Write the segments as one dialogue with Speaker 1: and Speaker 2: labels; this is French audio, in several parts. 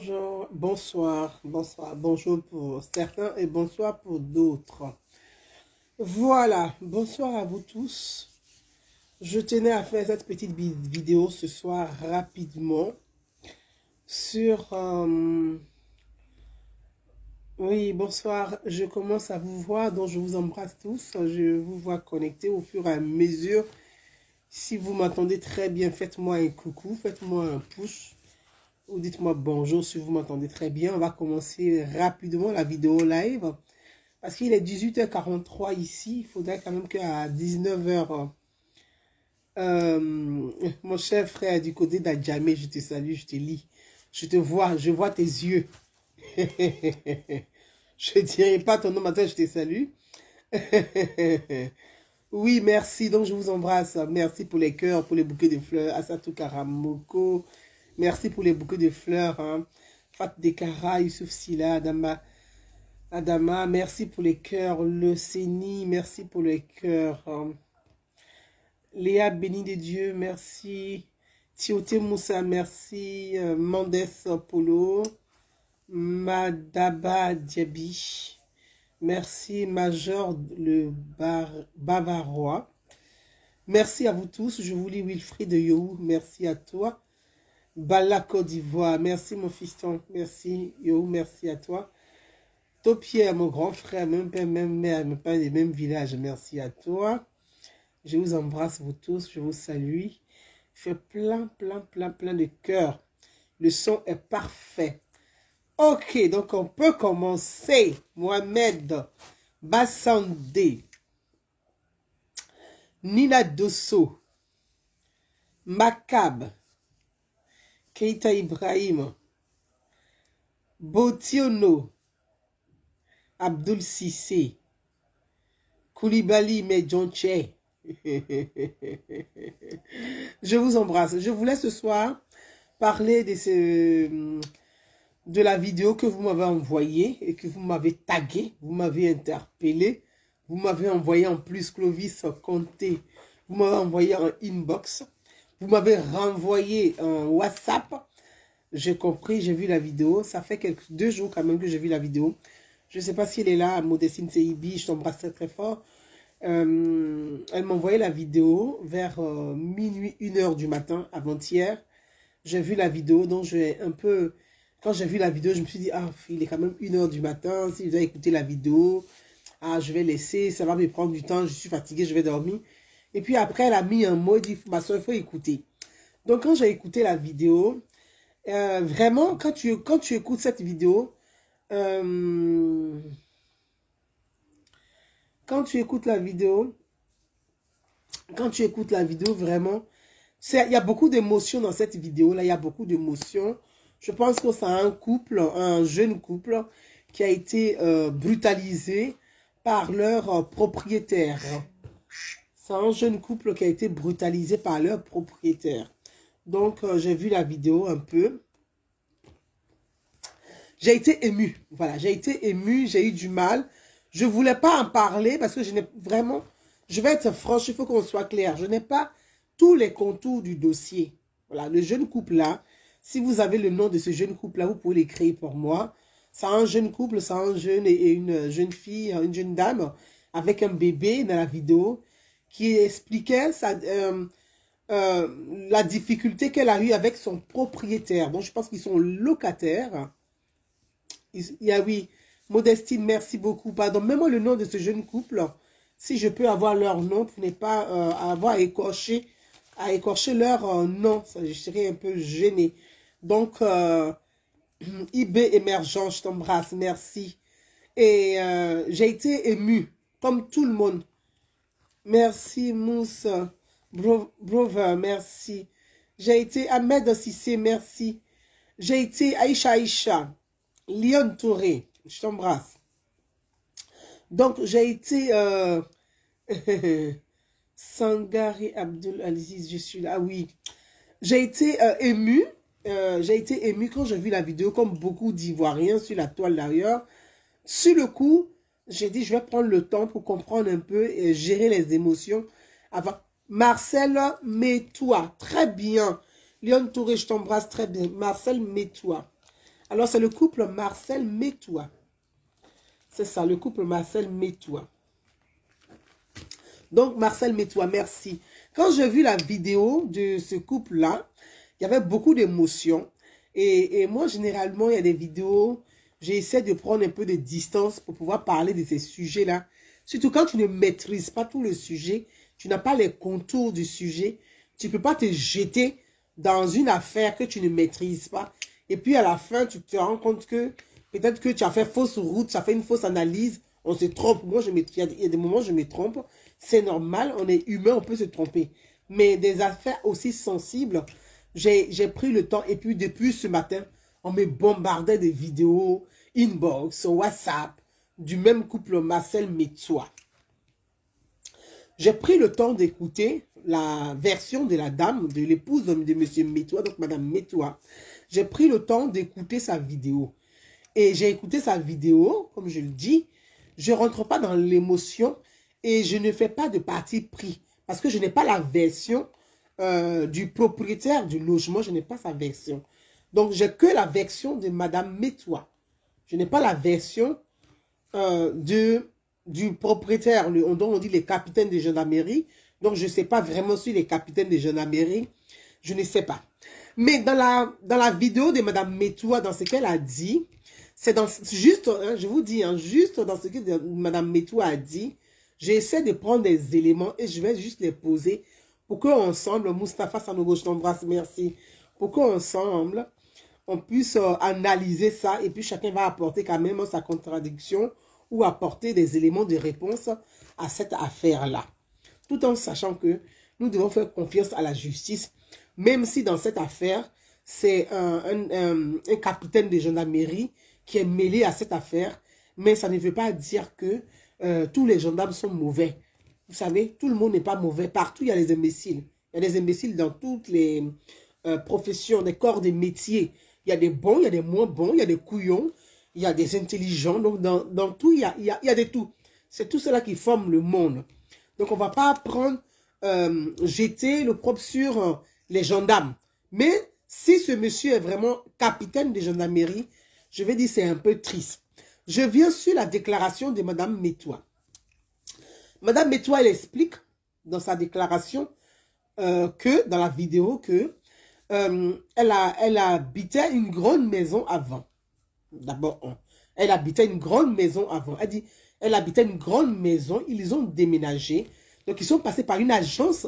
Speaker 1: Bonjour, bonsoir, bonsoir, bonjour pour certains et bonsoir pour d'autres. Voilà, bonsoir à vous tous. Je tenais à faire cette petite vidéo ce soir rapidement sur... oui, bonsoir, je commence à vous voir, donc je vous embrasse tous. Je vous vois connecter au fur et à mesure. Si vous m'entendez très bien, faites-moi un coucou, faites-moi un push. Ou dites-moi bonjour si vous m'entendez très bien. On va commencer rapidement la vidéo live. Parce qu'il est 18h43 ici. Il faudrait quand même qu'à 19h, mon cher frère du côté d'Adjamé, je te salue, je te lis. Je te vois, je vois tes yeux. Je ne dirai pas ton nom, maintenant je te salue. Oui, merci. Donc je vous embrasse. Merci pour les cœurs, pour les bouquets de fleurs. Asatou Karamoko. Merci pour les bouquets de fleurs. Hein. Fat Dekara, Youssouf Silla, Adama, merci pour les cœurs. Le Séni, merci pour les cœurs. Hein. Léa, béni de Dieu, merci. Tioté Moussa, merci. Mendes Polo. Madaba Diaby. Merci. Major le Bavarois. Merci à vous tous. Je vous lis Wilfried de Yohou. Merci à toi. Bala Côte d'Ivoire, merci mon fiston, merci Yo, merci à toi. Topierre, mon grand frère, même père, même mère, même pas des mêmes villages, merci à toi. Je vous embrasse vous tous, je vous salue. Fait plein de cœur. Le son est parfait. Ok, donc on peut commencer. Mohamed Bassandé, Nina Dosso, Macab, Keita Ibrahim, Botiono, Abdul Sissé, Koulibaly Medjonche. Je vous embrasse. Je voulais ce soir parler de la vidéo que vous m'avez envoyée et que vous m'avez tagué, vous m'avez interpellé, vous m'avez envoyé en plus Clovis Conté, vous m'avez envoyé en inbox. Vous m'avez renvoyé un WhatsApp. J'ai compris, j'ai vu la vidéo. Ça fait 2 jours quand même que j'ai vu la vidéo. Je ne sais pas si elle est là, Modestine Seibi. Je t'embrasse très fort. Elle m'a envoyé la vidéo vers minuit, 1h du matin, avant-hier. J'ai vu la vidéo, donc j'ai un peu... Quand j'ai vu la vidéo, je me suis dit, ah, il est quand même 1h du matin. Si vous avez écouté la vidéo, ah, je vais laisser, ça va me prendre du temps. Je suis fatiguée, je vais dormir. Et puis après, elle a mis un mot, dit, ma soeur, il faut écouter. Donc, quand j'ai écouté la vidéo, vraiment, quand tu écoutes cette vidéo, quand tu écoutes la vidéo, vraiment, il y a beaucoup d'émotions dans cette vidéo-là, il y a beaucoup d'émotions. Je pense que c'est un jeune couple, qui a été brutalisé par leur propriétaire. C'est un jeune couple qui a été brutalisé par leur propriétaire. Donc, j'ai vu la vidéo un peu. J'ai été émue. Voilà, j'ai été émue, j'ai eu du mal. Je ne voulais pas en parler parce que je n'ai vraiment... Je vais être franche, il faut qu'on soit clair. Je n'ai pas tous les contours du dossier. Voilà, le jeune couple-là, si vous avez le nom de ce jeune couple-là, vous pouvez l'écrire pour moi. C'est un jeune couple, c'est un jeune et une jeune fille, une jeune dame avec un bébé dans la vidéo, qui expliquait la difficulté qu'elle a eue avec son propriétaire. Donc, je pense qu'ils sont locataires. Il y a, oui, Modestine, merci beaucoup. Pardon, mets-moi le nom de ce jeune couple. Si je peux avoir leur nom pour ne pas avoir à écorcher leur nom. Ça, je serais un peu gênée. Donc, IB émergent, je t'embrasse, merci. Et j'ai été émue, comme tout le monde. Merci, Mousse. Brother, merci. J'ai été Ahmed Sissé, merci. J'ai été Aïcha. Lyon Touré, je t'embrasse. Donc, j'ai été Sangari Abdul Aziz, je suis là, oui. J'ai été émue. J'ai été émue quand j'ai vu la vidéo, comme beaucoup d'Ivoiriens sur la toile d'ailleurs. Sur le coup, j'ai dit, je vais prendre le temps pour comprendre un peu et gérer les émotions. Avant. Marcel, mets-toi. Très bien. Lyon Touré, je t'embrasse très bien. Marcel, mets-toi. Alors, c'est le couple Marcel Metoua. C'est ça, le couple Marcel Metoua. Donc, Marcel Metoua, merci. Quand j'ai vu la vidéo de ce couple-là, il y avait beaucoup d'émotions. Et moi, généralement, il y a des vidéos, j'essaie de prendre un peu de distance pour pouvoir parler de ces sujets-là. Surtout quand tu ne maîtrises pas tout le sujet, tu n'as pas les contours du sujet, tu ne peux pas te jeter dans une affaire que tu ne maîtrises pas. Et puis à la fin, tu te rends compte que peut-être que tu as fait fausse route, tu as fait une fausse analyse, on se trompe. Moi, il y a des moments où je me trompe. C'est normal, on est humain, on peut se tromper. Mais des affaires aussi sensibles, j'ai pris le temps. Et puis depuis ce matin, on me bombardait de vidéos, inbox, WhatsApp, du même couple Marcel Metoua. J'ai pris le temps d'écouter la version de la dame, de l'épouse de M. Metoua, donc Madame Metoua. J'ai pris le temps d'écouter sa vidéo. Et j'ai écouté sa vidéo, comme je le dis, je ne rentre pas dans l'émotion et je ne fais pas de parti pris. Parce que je n'ai pas la version du propriétaire du logement, je n'ai pas sa version. Donc, j'ai que la version de Madame Metoua. Je n'ai pas la version du propriétaire, dont on dit les capitaines de gendarmerie. Donc, je ne sais pas vraiment si les capitaines de gendarmerie, je ne sais pas. Mais dans la vidéo de Madame Metoua, dans ce qu'elle a dit, c'est juste, hein, je vous dis, hein, juste dans ce que Madame Metoua a dit, j'essaie de prendre des éléments et je vais juste les poser pour qu'ensemble, Moustapha Sanogo, je t'embrasse, merci, pour qu'ensemble, on puisse analyser ça et puis chacun va apporter quand même sa contradiction ou apporter des éléments de réponse à cette affaire-là. Tout en sachant que nous devons faire confiance à la justice, même si dans cette affaire, c'est un capitaine de gendarmerie qui est mêlé à cette affaire, mais ça ne veut pas dire que tous les gendarmes sont mauvais. Vous savez, tout le monde n'est pas mauvais. Partout, il y a des imbéciles. Il y a des imbéciles dans toutes les professions, des corps des métiers. Il y a des bons, il y a des moins bons, il y a des couillons, il y a des intelligents. Donc, dans tout, il y a de tout. C'est tout cela qui forme le monde. Donc, on ne va pas prendre, jeter le propre sur les gendarmes. Mais si ce monsieur est vraiment capitaine de gendarmerie, je vais dire c'est un peu triste. Je viens sur la déclaration de Madame Metoua. Madame Metoua, elle explique dans sa déclaration que, dans la vidéo, que elle habitait une grande maison avant. D'abord, elle habitait une grande maison avant. Elle dit, elle habitait une grande maison, ils ont déménagé. Donc, ils sont passés par une agence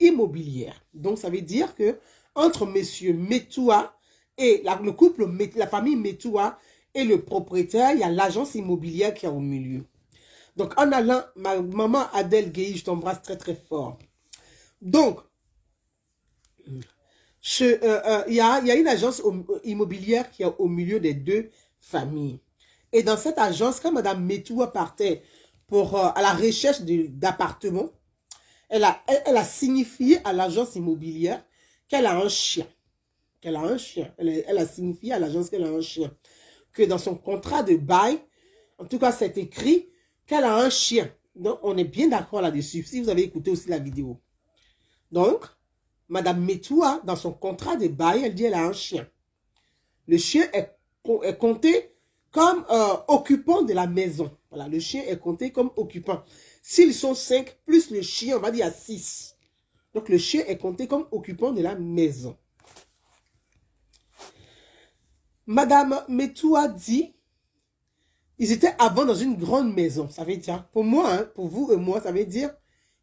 Speaker 1: immobilière. Donc, ça veut dire que entre monsieur Metoua et le couple, la famille Metoua et le propriétaire, il y a l'agence immobilière qui est au milieu. Donc, en allant, ma maman Adèle Gueye, je t'embrasse très très fort. Donc, il y a une agence immobilière qui est au milieu des deux familles. Et dans cette agence, quand Madame Metoua partait à la recherche d'appartements, elle a signifié à l'agence immobilière qu'elle a un chien. Qu'elle a un chien. Elle a signifié à l'agence qu'elle a un chien. Que dans son contrat de bail, en tout cas, c'est écrit qu'elle a un chien. Donc, on est bien d'accord là-dessus, si vous avez écouté aussi la vidéo. Donc, Madame Metoua, dans son contrat de bail, elle dit qu'elle a un chien. Le chien est compté comme occupant de la maison. Voilà, le chien est compté comme occupant. S'ils sont 5, plus le chien, on va dire à 6. Donc, le chien est compté comme occupant de la maison. Madame Metoua dit, ils étaient avant dans une grande maison. Ça veut dire, pour moi, hein, pour vous et moi, ça veut dire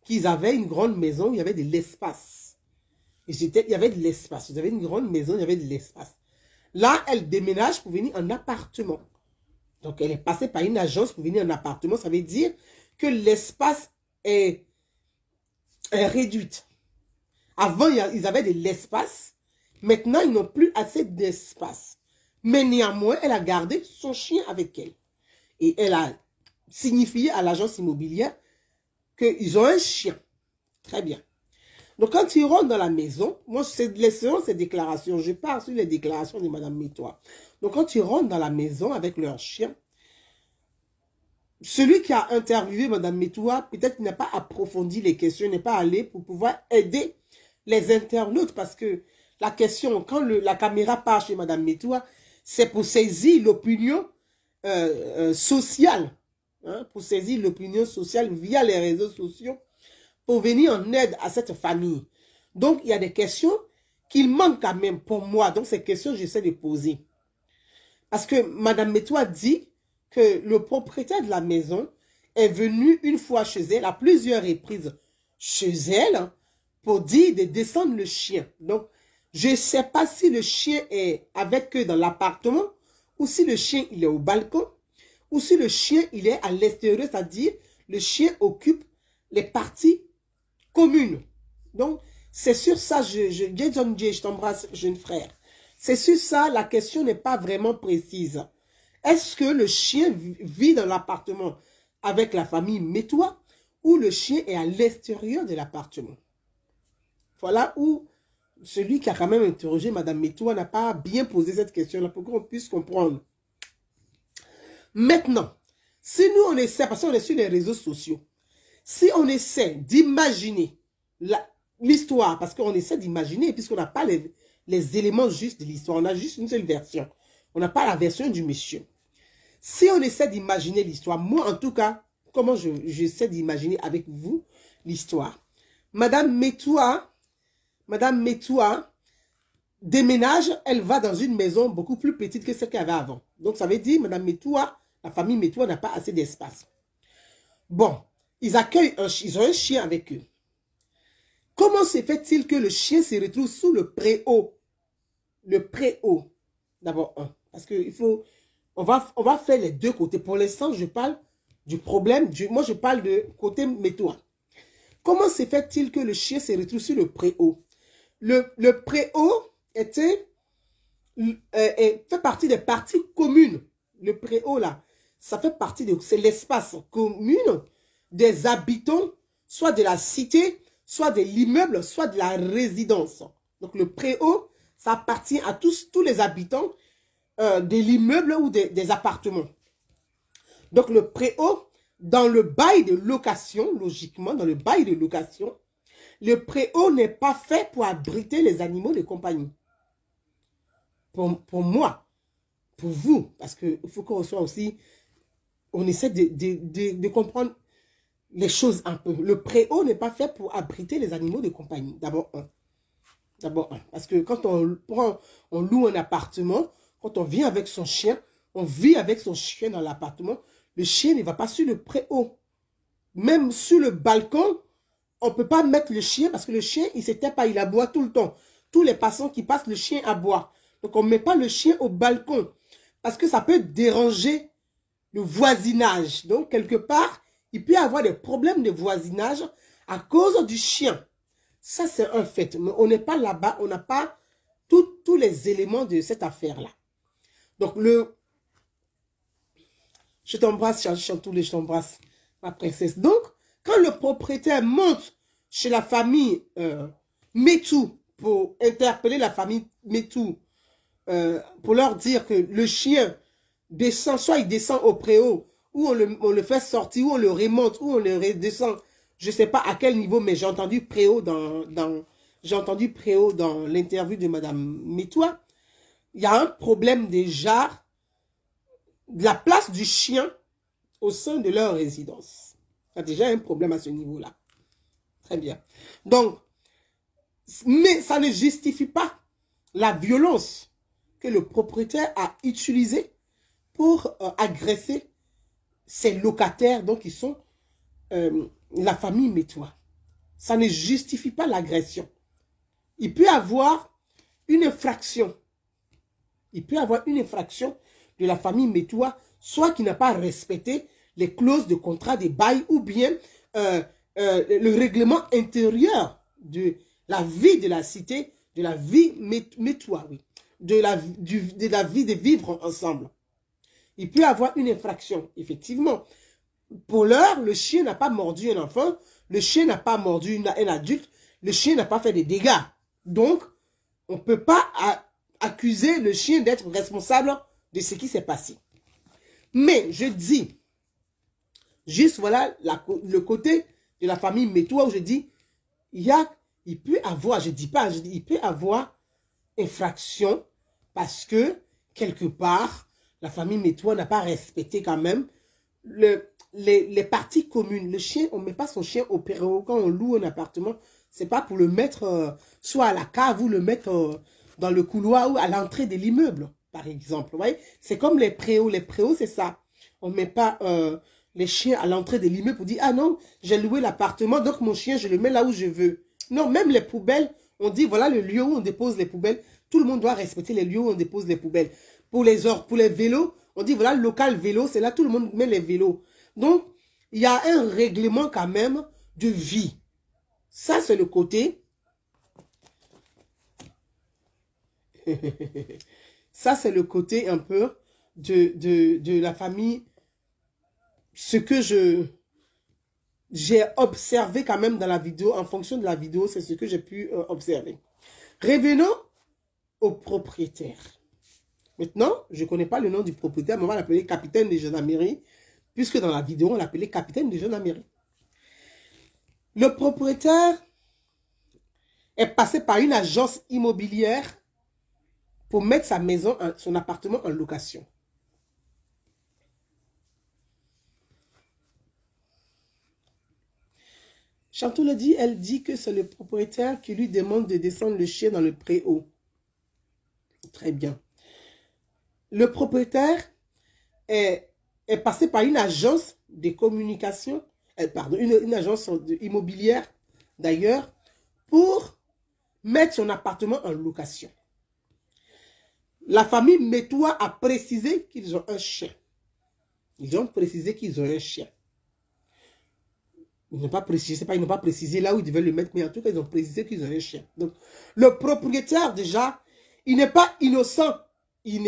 Speaker 1: qu'ils avaient une grande maison, il y avait de l'espace. Il y avait de l'espace. Ils avaient une grande maison, il y avait de l'espace. Là, elle déménage pour venir en appartement. Donc, elle est passée par une agence pour venir en appartement. Ça veut dire que l'espace est réduit. Avant, ils avaient de l'espace. Maintenant, ils n'ont plus assez d'espace. Mais néanmoins, elle a gardé son chien avec elle. Et elle a signifié à l'agence immobilière qu'ils ont un chien. Très bien. Donc, quand ils rentrent dans la maison, moi, selon ces déclarations, je pars sur les déclarations de Madame Metoua. Donc, quand ils rentrent dans la maison avec leur chien, celui qui a interviewé Madame Metoua, peut-être n'a pas approfondi les questions, n'est pas allé pour pouvoir aider les internautes. Parce que la question, quand la caméra part chez Madame Metoua, c'est pour saisir l'opinion sociale, hein, pour saisir l'opinion sociale via les réseaux sociaux, pour venir en aide à cette famille. Donc, il y a des questions qu'il manque quand même pour moi. Donc, ces questions, j'essaie de poser. Parce que Madame Metoua dit que le propriétaire de la maison est venu une fois chez elle, à plusieurs reprises chez elle, pour dire de descendre le chien. Donc, je ne sais pas si le chien est avec eux dans l'appartement, ou si le chien il est au balcon, ou si le chien il est à l'extérieur, c'est-à-dire le chien occupe les parties communes. Donc, c'est sur ça, Jason J, je t'embrasse, jeune frère. C'est sur ça, la question n'est pas vraiment précise. Est-ce que le chien vit dans l'appartement avec la famille Metoua ou le chien est à l'extérieur de l'appartement? Voilà où celui qui a quand même interrogé Madame Metoua n'a pas bien posé cette question-là pour qu'on puisse comprendre. Maintenant, si nous on essaie, parce qu'on est sur les réseaux sociaux, si on essaie d'imaginer l'histoire, parce qu'on essaie d'imaginer, puisqu'on n'a pas les éléments justes de l'histoire, on a juste une seule version. On n'a pas la version du monsieur. Si on essaie d'imaginer l'histoire, moi en tout cas, comment j'essaie d'imaginer avec vous l'histoire. Madame Metoua déménage, elle va dans une maison beaucoup plus petite que celle qu'elle avait avant. Donc ça veut dire, Madame Metoua, la famille Metoua n'a pas assez d'espace. Bon, ils ont un chien avec eux. Comment se fait-il que le chien se retrouve sous le préau? Le préau, d'abord parce qu'il faut, on va faire les deux côtés. Pour l'instant, je parle du problème, moi je parle de côté Metoua. Comment se fait-il que le chien se retrouve sur le préau? Le préau fait partie des parties communes. Le préau là, ça fait partie de, c'est l'espace commun des habitants, soit de la cité, soit de l'immeuble, soit de la résidence. Donc le préau, ça appartient à tous les habitants de l'immeuble ou des appartements. Donc le préau, dans le bail de location, logiquement, dans le bail de location, le préau n'est pas fait pour abriter les animaux de compagnie. Pour moi, pour vous, parce qu'il faut qu'on soit aussi, on essaie de comprendre les choses un peu. Le préau n'est pas fait pour abriter les animaux de compagnie. D'abord parce que quand on loue un appartement, quand on vient avec son chien, on vit avec son chien dans l'appartement, le chien ne va pas sur le préau. Même sur le balcon, on ne peut pas mettre le chien parce que le chien, il ne s'éteint pas, il aboie tout le temps. Tous les passants qui passent, le chien aboie. Donc, on ne met pas le chien au balcon parce que ça peut déranger le voisinage. Donc, quelque part, il peut y avoir des problèmes de voisinage à cause du chien. Ça, c'est un fait. Mais on n'est pas là-bas, on n'a pas tous les éléments de cette affaire-là. Donc, je t'embrasse, Chantoul, je t'embrasse, ma princesse. Donc, quand le propriétaire monte chez la famille Metou pour interpeller la famille Metou, pour leur dire que le chien descend, soit il descend au préau, ou on le fait sortir, ou on le remonte, ou on le redescend. Je ne sais pas à quel niveau, mais j'ai entendu préau dans l'interview de Madame Metoua. Il y a un problème déjà de la place du chien au sein de leur résidence. Il y a déjà un problème à ce niveau-là. Très bien. Donc, mais ça ne justifie pas la violence que le propriétaire a utilisée pour agresser ses locataires, donc ils sont la famille Metoua. Ça ne justifie pas l'agression. Il peut y avoir une infraction. Il peut y avoir une infraction de la famille Metoua, soit qui n'a pas respecté les clauses de contrat de bail ou bien le règlement intérieur de la vie de la cité, de la vie Metoua, oui, de la vie de vivre ensemble. Il peut y avoir une infraction, effectivement. Pour l'heure, le chien n'a pas mordu un enfant, le chien n'a pas mordu un adulte, le chien n'a pas fait de dégâts. Donc, on ne peut pas accuser le chien d'être responsable de ce qui s'est passé. Mais, je dis, juste voilà le côté de la famille Metoua où je dis, il peut avoir, je dis pas, je dis, il peut avoir infraction parce que quelque part, la famille Métois n'a pas respecté quand même les parties communes. Le chien, on ne met pas son chien au préau quand on loue un appartement. C'est pas pour le mettre soit à la cave ou le mettre dans le couloir ou à l'entrée de l'immeuble, par exemple. C'est comme les préaux. Les préaux, c'est ça. On ne met pas les chiens à l'entrée de l'immeuble pour dire, ah non, j'ai loué l'appartement, donc mon chien, je le mets là où je veux. Non, même les poubelles, on dit, voilà le lieu où on dépose les poubelles. Tout le monde doit respecter les lieux où on dépose les poubelles. Pour les vélos, on dit, voilà, le local vélo, c'est là, tout le monde met les vélos. Donc, il y a un règlement quand même de vie. Ça, c'est le côté. Ça, c'est le côté un peu de la famille. Ce que j'ai observé quand même dans la vidéo, en fonction de la vidéo, c'est ce que j'ai pu observer. Revenons au propriétaire. Maintenant, je ne connais pas le nom du propriétaire, mais on va l'appeler capitaine des gendarmeries, puisque dans la vidéo, on l'appelait capitaine des gendarmeries. Le propriétaire est passé par une agence immobilière pour mettre sa maison, son appartement en location. Chantou le dit, elle dit que c'est le propriétaire qui lui demande de descendre le chien dans le préau. Très bien. Le propriétaire est passé par une agence de communication, pardon, une agence immobilière d'ailleurs, pour mettre son appartement en location. La famille Métois a précisé qu'ils ont un chien. Ils ont précisé qu'ils ont un chien. Ils n'ont pas précisé, ils n'ont pas précisé là où ils devaient le mettre, mais en tout cas, ils ont précisé qu'ils ont un chien. Donc, le propriétaire, déjà, il n'est pas innocent. Il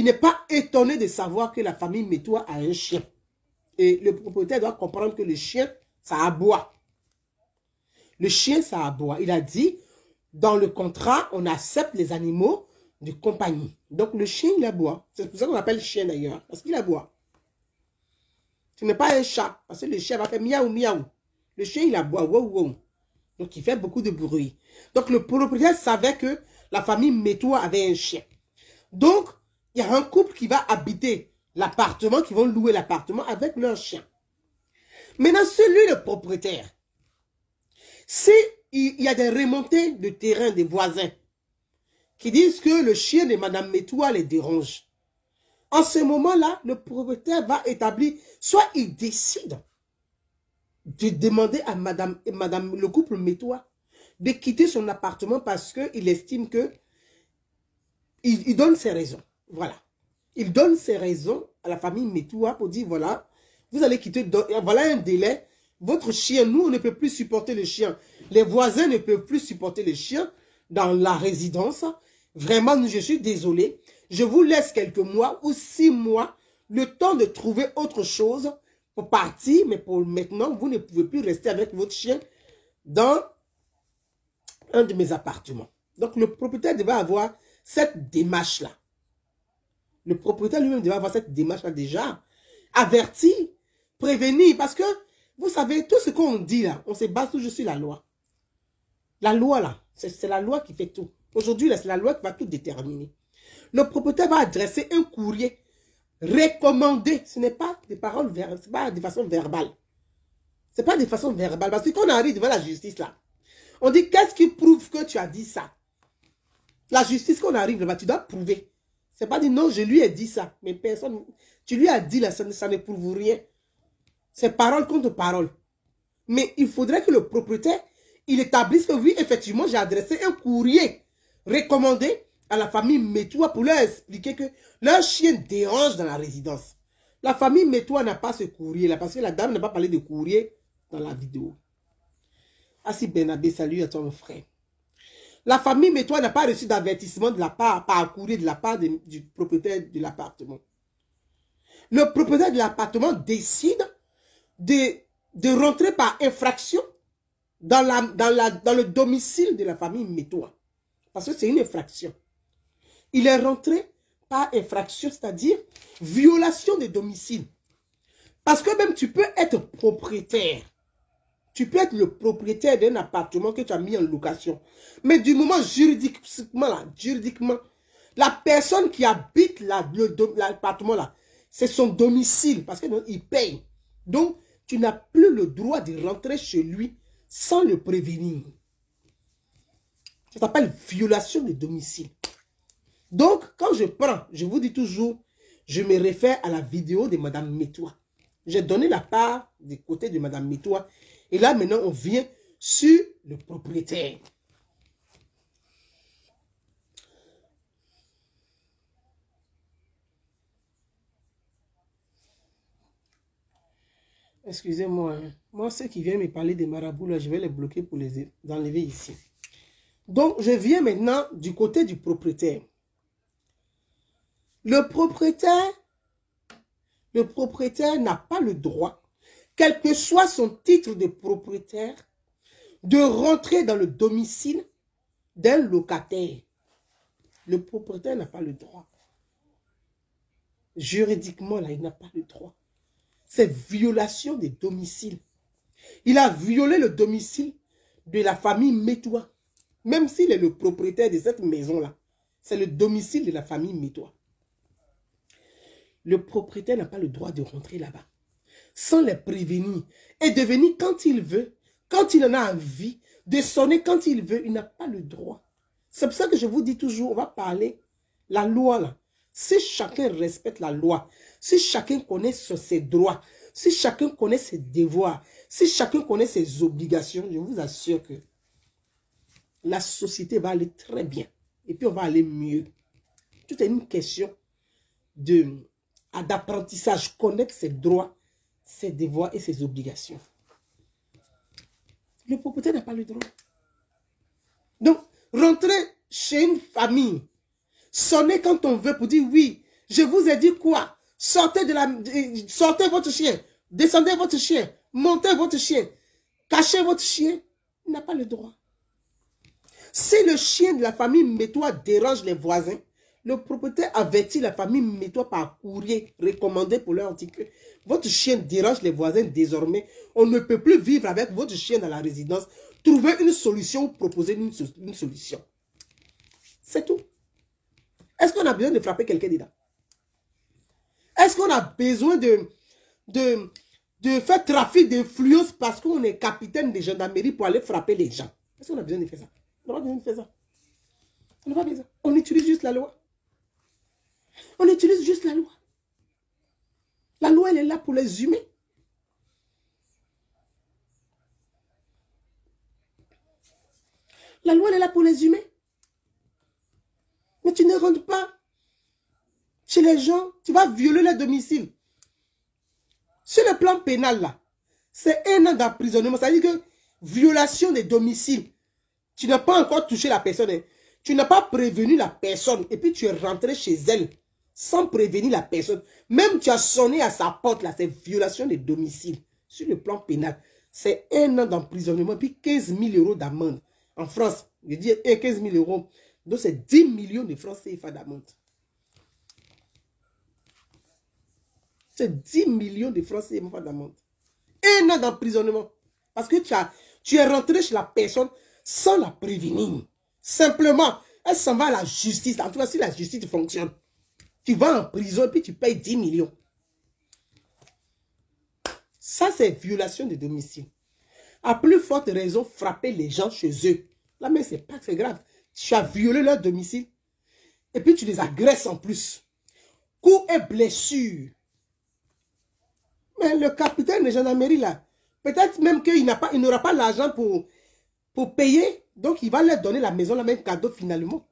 Speaker 1: n'est pas étonné de savoir que la famille Métois a un chien. Et le propriétaire doit comprendre que le chien, ça aboie. Le chien, ça aboie. Il a dit, dans le contrat, on accepte les animaux de compagnie. Donc, le chien, il aboie. C'est pour ça qu'on l'appelle chien d'ailleurs, parce qu'il aboie. Ce n'est pas un chat, parce que le chien va faire miaou, miaou. Le chien, il aboie, wow, wow. Donc, il fait beaucoup de bruit. Donc, le propriétaire savait que la famille Métois avait un chien. Donc, il y a un couple qui va habiter l'appartement, qui vont louer l'appartement avec leur chien. Maintenant, celui, le propriétaire, si il y a des remontées de terrain des voisins qui disent que le chien de Madame Métois les dérange, en ce moment-là, le propriétaire va établir, soit il décide de demander à Madame le couple Métois de quitter son appartement parce qu'il estime que il donne ses raisons. Voilà. Il donne ses raisons à la famille Métois pour dire, voilà, vous allez quitter, voilà un délai. Votre chien, nous, on ne peut plus supporter le chien. Les voisins ne peuvent plus supporter le chien dans la résidence. Vraiment, je suis désolé. Je vous laisse quelques mois ou 6 mois, le temps de trouver autre chose pour partir. Mais pour maintenant, vous ne pouvez plus rester avec votre chien dans un de mes appartements. Donc, le propriétaire devait avoir cette démarche-là. Le propriétaire lui-même devait avoir cette démarche-là déjà. Avertir, prévenir. Parce que, vous savez, tout ce qu'on dit là, on se base toujours sur la loi. La loi là, c'est la loi qui fait tout. Aujourd'hui, c'est la loi qui va tout déterminer. Le propriétaire va adresser un courrier recommandé. Ce n'est pas des paroles, c'est pas de façon verbale. C'est pas de façon verbale. Parce que quand on arrive devant la justice là, on dit qu'est-ce qui prouve que tu as dit ça? La justice, quand on arrive là-bas, tu dois prouver. C'est pas dire non, je lui ai dit ça. Mais personne, tu lui as dit là, ça ne prouve rien. C'est parole contre parole. Mais il faudrait que le propriétaire, il établisse que oui, effectivement, j'ai adressé un courrier recommandé à la famille Métois pour leur expliquer que leur chien dérange dans la résidence. La famille Métois n'a pas ce courrier-là parce que la dame n'a pas parlé de courrier dans la vidéo. Assi Benabé, salut à ton frère. La famille Métois n'a pas reçu d'avertissement de la part, par courrier de la part du propriétaire de l'appartement. Le propriétaire de l'appartement décide de rentrer par infraction dans le domicile de la famille Métois. Parce que c'est une infraction. Il est rentré par infraction, c'est-à-dire violation de domicile. Parce que même tu peux être propriétaire. Tu peux être le propriétaire d'un appartement que tu as mis en location. Mais du moment juridiquement, La personne qui habite l'appartement là, c'est son domicile parce qu'il paye. Donc, tu n'as plus le droit de rentrer chez lui sans le prévenir. Ça s'appelle violation de domicile. Donc, quand je prends, je vous dis toujours, je me réfère à la vidéo de Madame Métois. J'ai donné la part du côté de Madame Métois. Et là, maintenant, on vient sur le propriétaire. Excusez-moi. Hein. Moi, ceux qui viennent me parler des marabouts, là, je vais les bloquer pour les enlever ici. Donc, je viens maintenant du côté du propriétaire. Le propriétaire n'a pas le droit, quel que soit son titre de propriétaire, de rentrer dans le domicile d'un locataire. Le propriétaire n'a pas le droit. Juridiquement, là, il n'a pas le droit. C'est violation des domiciles. Il a violé le domicile de la famille Métois. Même s'il est le propriétaire de cette maison-là. C'est le domicile de la famille Métois. Le propriétaire n'a pas le droit de rentrer là-bas sans les prévenir et de venir quand il veut, quand il en a envie, de sonner quand il veut. Il n'a pas le droit. C'est pour ça que je vous dis toujours, on va parler la loi là. Si chacun respecte la loi, si chacun connaît ses droits, si chacun connaît ses devoirs, si chacun connaît ses obligations, je vous assure que la société va aller très bien. Et puis on va aller mieux. Tout est une question d'apprentissage, connaître ses droits, ses devoirs et ses obligations. Le propriétaire n'a pas le droit. Donc, rentrer chez une famille, sonner quand on veut pour dire oui, je vous ai dit quoi? Sortez votre chien, descendez votre chien, montez votre chien, cachez votre chien. Il n'a pas le droit. Si le chien de la famille Métois dérange les voisins, le propriétaire avertit la famille Métois par courrier recommandé pour leur dire que votre chien dérange les voisins désormais. On ne peut plus vivre avec votre chien dans la résidence. Trouvez une solution, proposez une solution. C'est tout. Est-ce qu'on a besoin de frapper quelqu'un dedans? Est-ce qu'on a besoin de faire trafic d'influence parce qu'on est capitaine de gendarmerie pour aller frapper les gens? Est-ce qu'on a besoin de faire ça? On n'a pas besoin de faire ça. On n'a pas besoin. On utilise juste la loi. On utilise juste la loi. La loi, elle est là pour les humains. La loi, elle est là pour les humains. Mais tu ne rentres pas chez les gens, tu vas violer leur domicile. Sur le plan pénal, là, c'est 1 an d'emprisonnement. Ça veut dire que violation des domiciles. Tu n'as pas encore touché la personne. Hein. Tu n'as pas prévenu la personne. Et puis tu es rentré chez elle sans prévenir la personne. Même tu as sonné à sa porte, là, c'est violation des domiciles. Sur le plan pénal, c'est 1 an d'emprisonnement, puis 15 000 € d'amende. En France, je dis 15 000 €. Donc c'est 10 millions de francs CFA d'amende. C'est 10 millions de francs CFA d'amende. 1 an d'emprisonnement. Parce que tu es rentré chez la personne sans la prévenir. Simplement, elle s'en va à la justice. En tout cas, si la justice fonctionne, tu vas en prison et puis tu payes 10 millions. Ça, c'est violation de domicile. À plus forte raison, frapper les gens chez eux. Là, mais c'est pas très grave. Tu as violé leur domicile et puis tu les agresses en plus. Coups et blessures. Mais le capitaine de gendarmerie, là, peut-être même qu'il n'aura pas l'argent pour payer. Donc, il va leur donner la maison, la même cadeau finalement.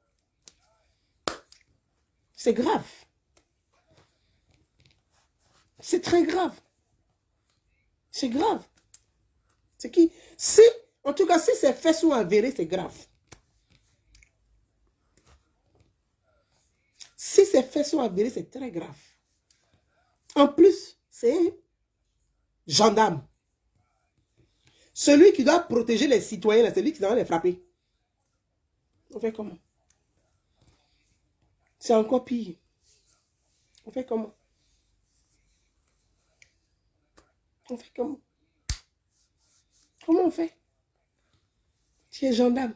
Speaker 1: C'est grave. C'est très grave. C'est grave. C'est qui? Si, en tout cas, si ces faits sont avérés, c'est grave. Si ces faits sont avérés, c'est très grave. En plus, c'est gendarme. Celui qui doit protéger les citoyens, c'est lui qui doit les frapper. On fait comment? C'est encore pire. On fait comment? On fait comment? Comment on fait? Tu es gendarme.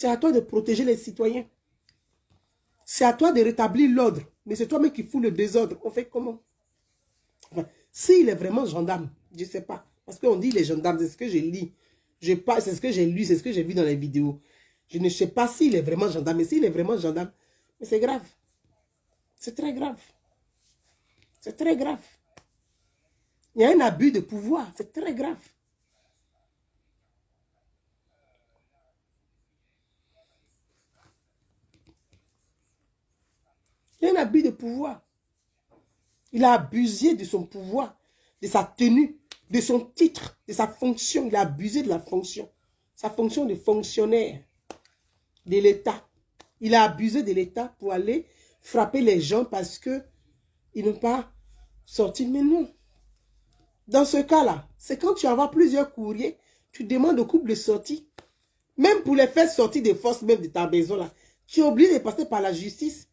Speaker 1: C'est à toi de protéger les citoyens. C'est à toi de rétablir l'ordre. Mais c'est toi-même qui fous le désordre. On fait comment? Enfin, s'il est vraiment gendarme, je ne sais pas. Parce qu'on dit les gendarmes, c'est ce que j'ai lu. C'est ce que j'ai lu, c'est ce que j'ai vu dans les vidéos. Je ne sais pas s'il est vraiment gendarme. Mais s'il est vraiment gendarme, mais c'est grave. C'est très grave. C'est très grave. Il y a un abus de pouvoir. C'est très grave. Il y a un abus de pouvoir. Il a abusé de son pouvoir, de sa tenue, de son titre, de sa fonction. Il a abusé de la fonction. Sa fonction de fonctionnaire de l'État. Il a abusé de l'État pour aller frapper les gens parce que ils n'ont pas sorti. Mais non. Dans ce cas-là, c'est quand tu envoies plusieurs courriers, tu demandes au couple de sortie. Même pour les faire sortir des forces même de ta maison là. Tu es obligé de passer par la justice,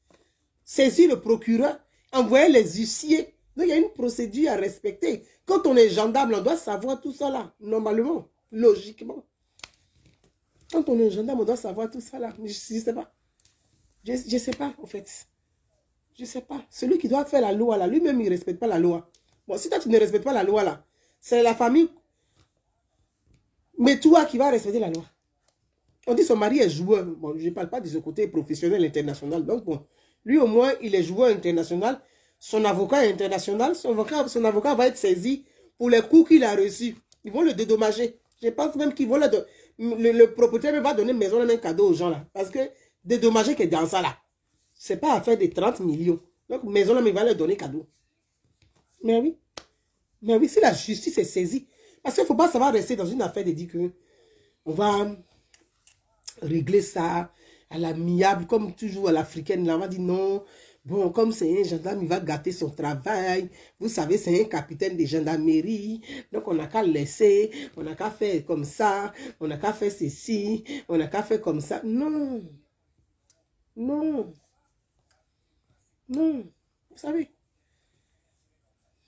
Speaker 1: saisir le procureur, envoyer les huissiers. Donc il y a une procédure à respecter. Quand on est gendarme, on doit savoir tout ça là, normalement, logiquement. Quand on est gendarme, on doit savoir tout ça là. Mais je ne sais pas. Je ne sais pas en fait. Je ne sais pas. Celui qui doit faire la loi là, lui-même il ne respecte pas la loi. Bon, si toi tu ne respectes pas la loi là, c'est la famille, mais toi qui vas respecter la loi. On dit son mari est joueur. Bon, je ne parle pas de ce côté professionnel international. Donc, bon, lui au moins, il est joueur international. Son avocat est international. Son avocat va être saisi pour les coups qu'il a reçus. Ils vont le dédommager. Je pense même qu'ils vont le propriétaire va donner maison un cadeau aux gens là. Parce que dédommager qui est dans ça là, ce n'est pas affaire de 30 millions. Donc, maison il va leur donner cadeau. Mais oui, si la justice est saisie. Parce qu'il ne faut pas savoir rester dans une affaire de dire que on va régler ça à l'amiable, comme toujours à l'africaine. Là, on va dire non. Bon, comme c'est un gendarme, il va gâter son travail. Vous savez, c'est un capitaine de gendarmerie. Donc, on n'a qu'à laisser. On n'a qu'à faire comme ça. On n'a qu'à faire ceci. On n'a qu'à faire comme ça. Non. Non. Non. Vous savez.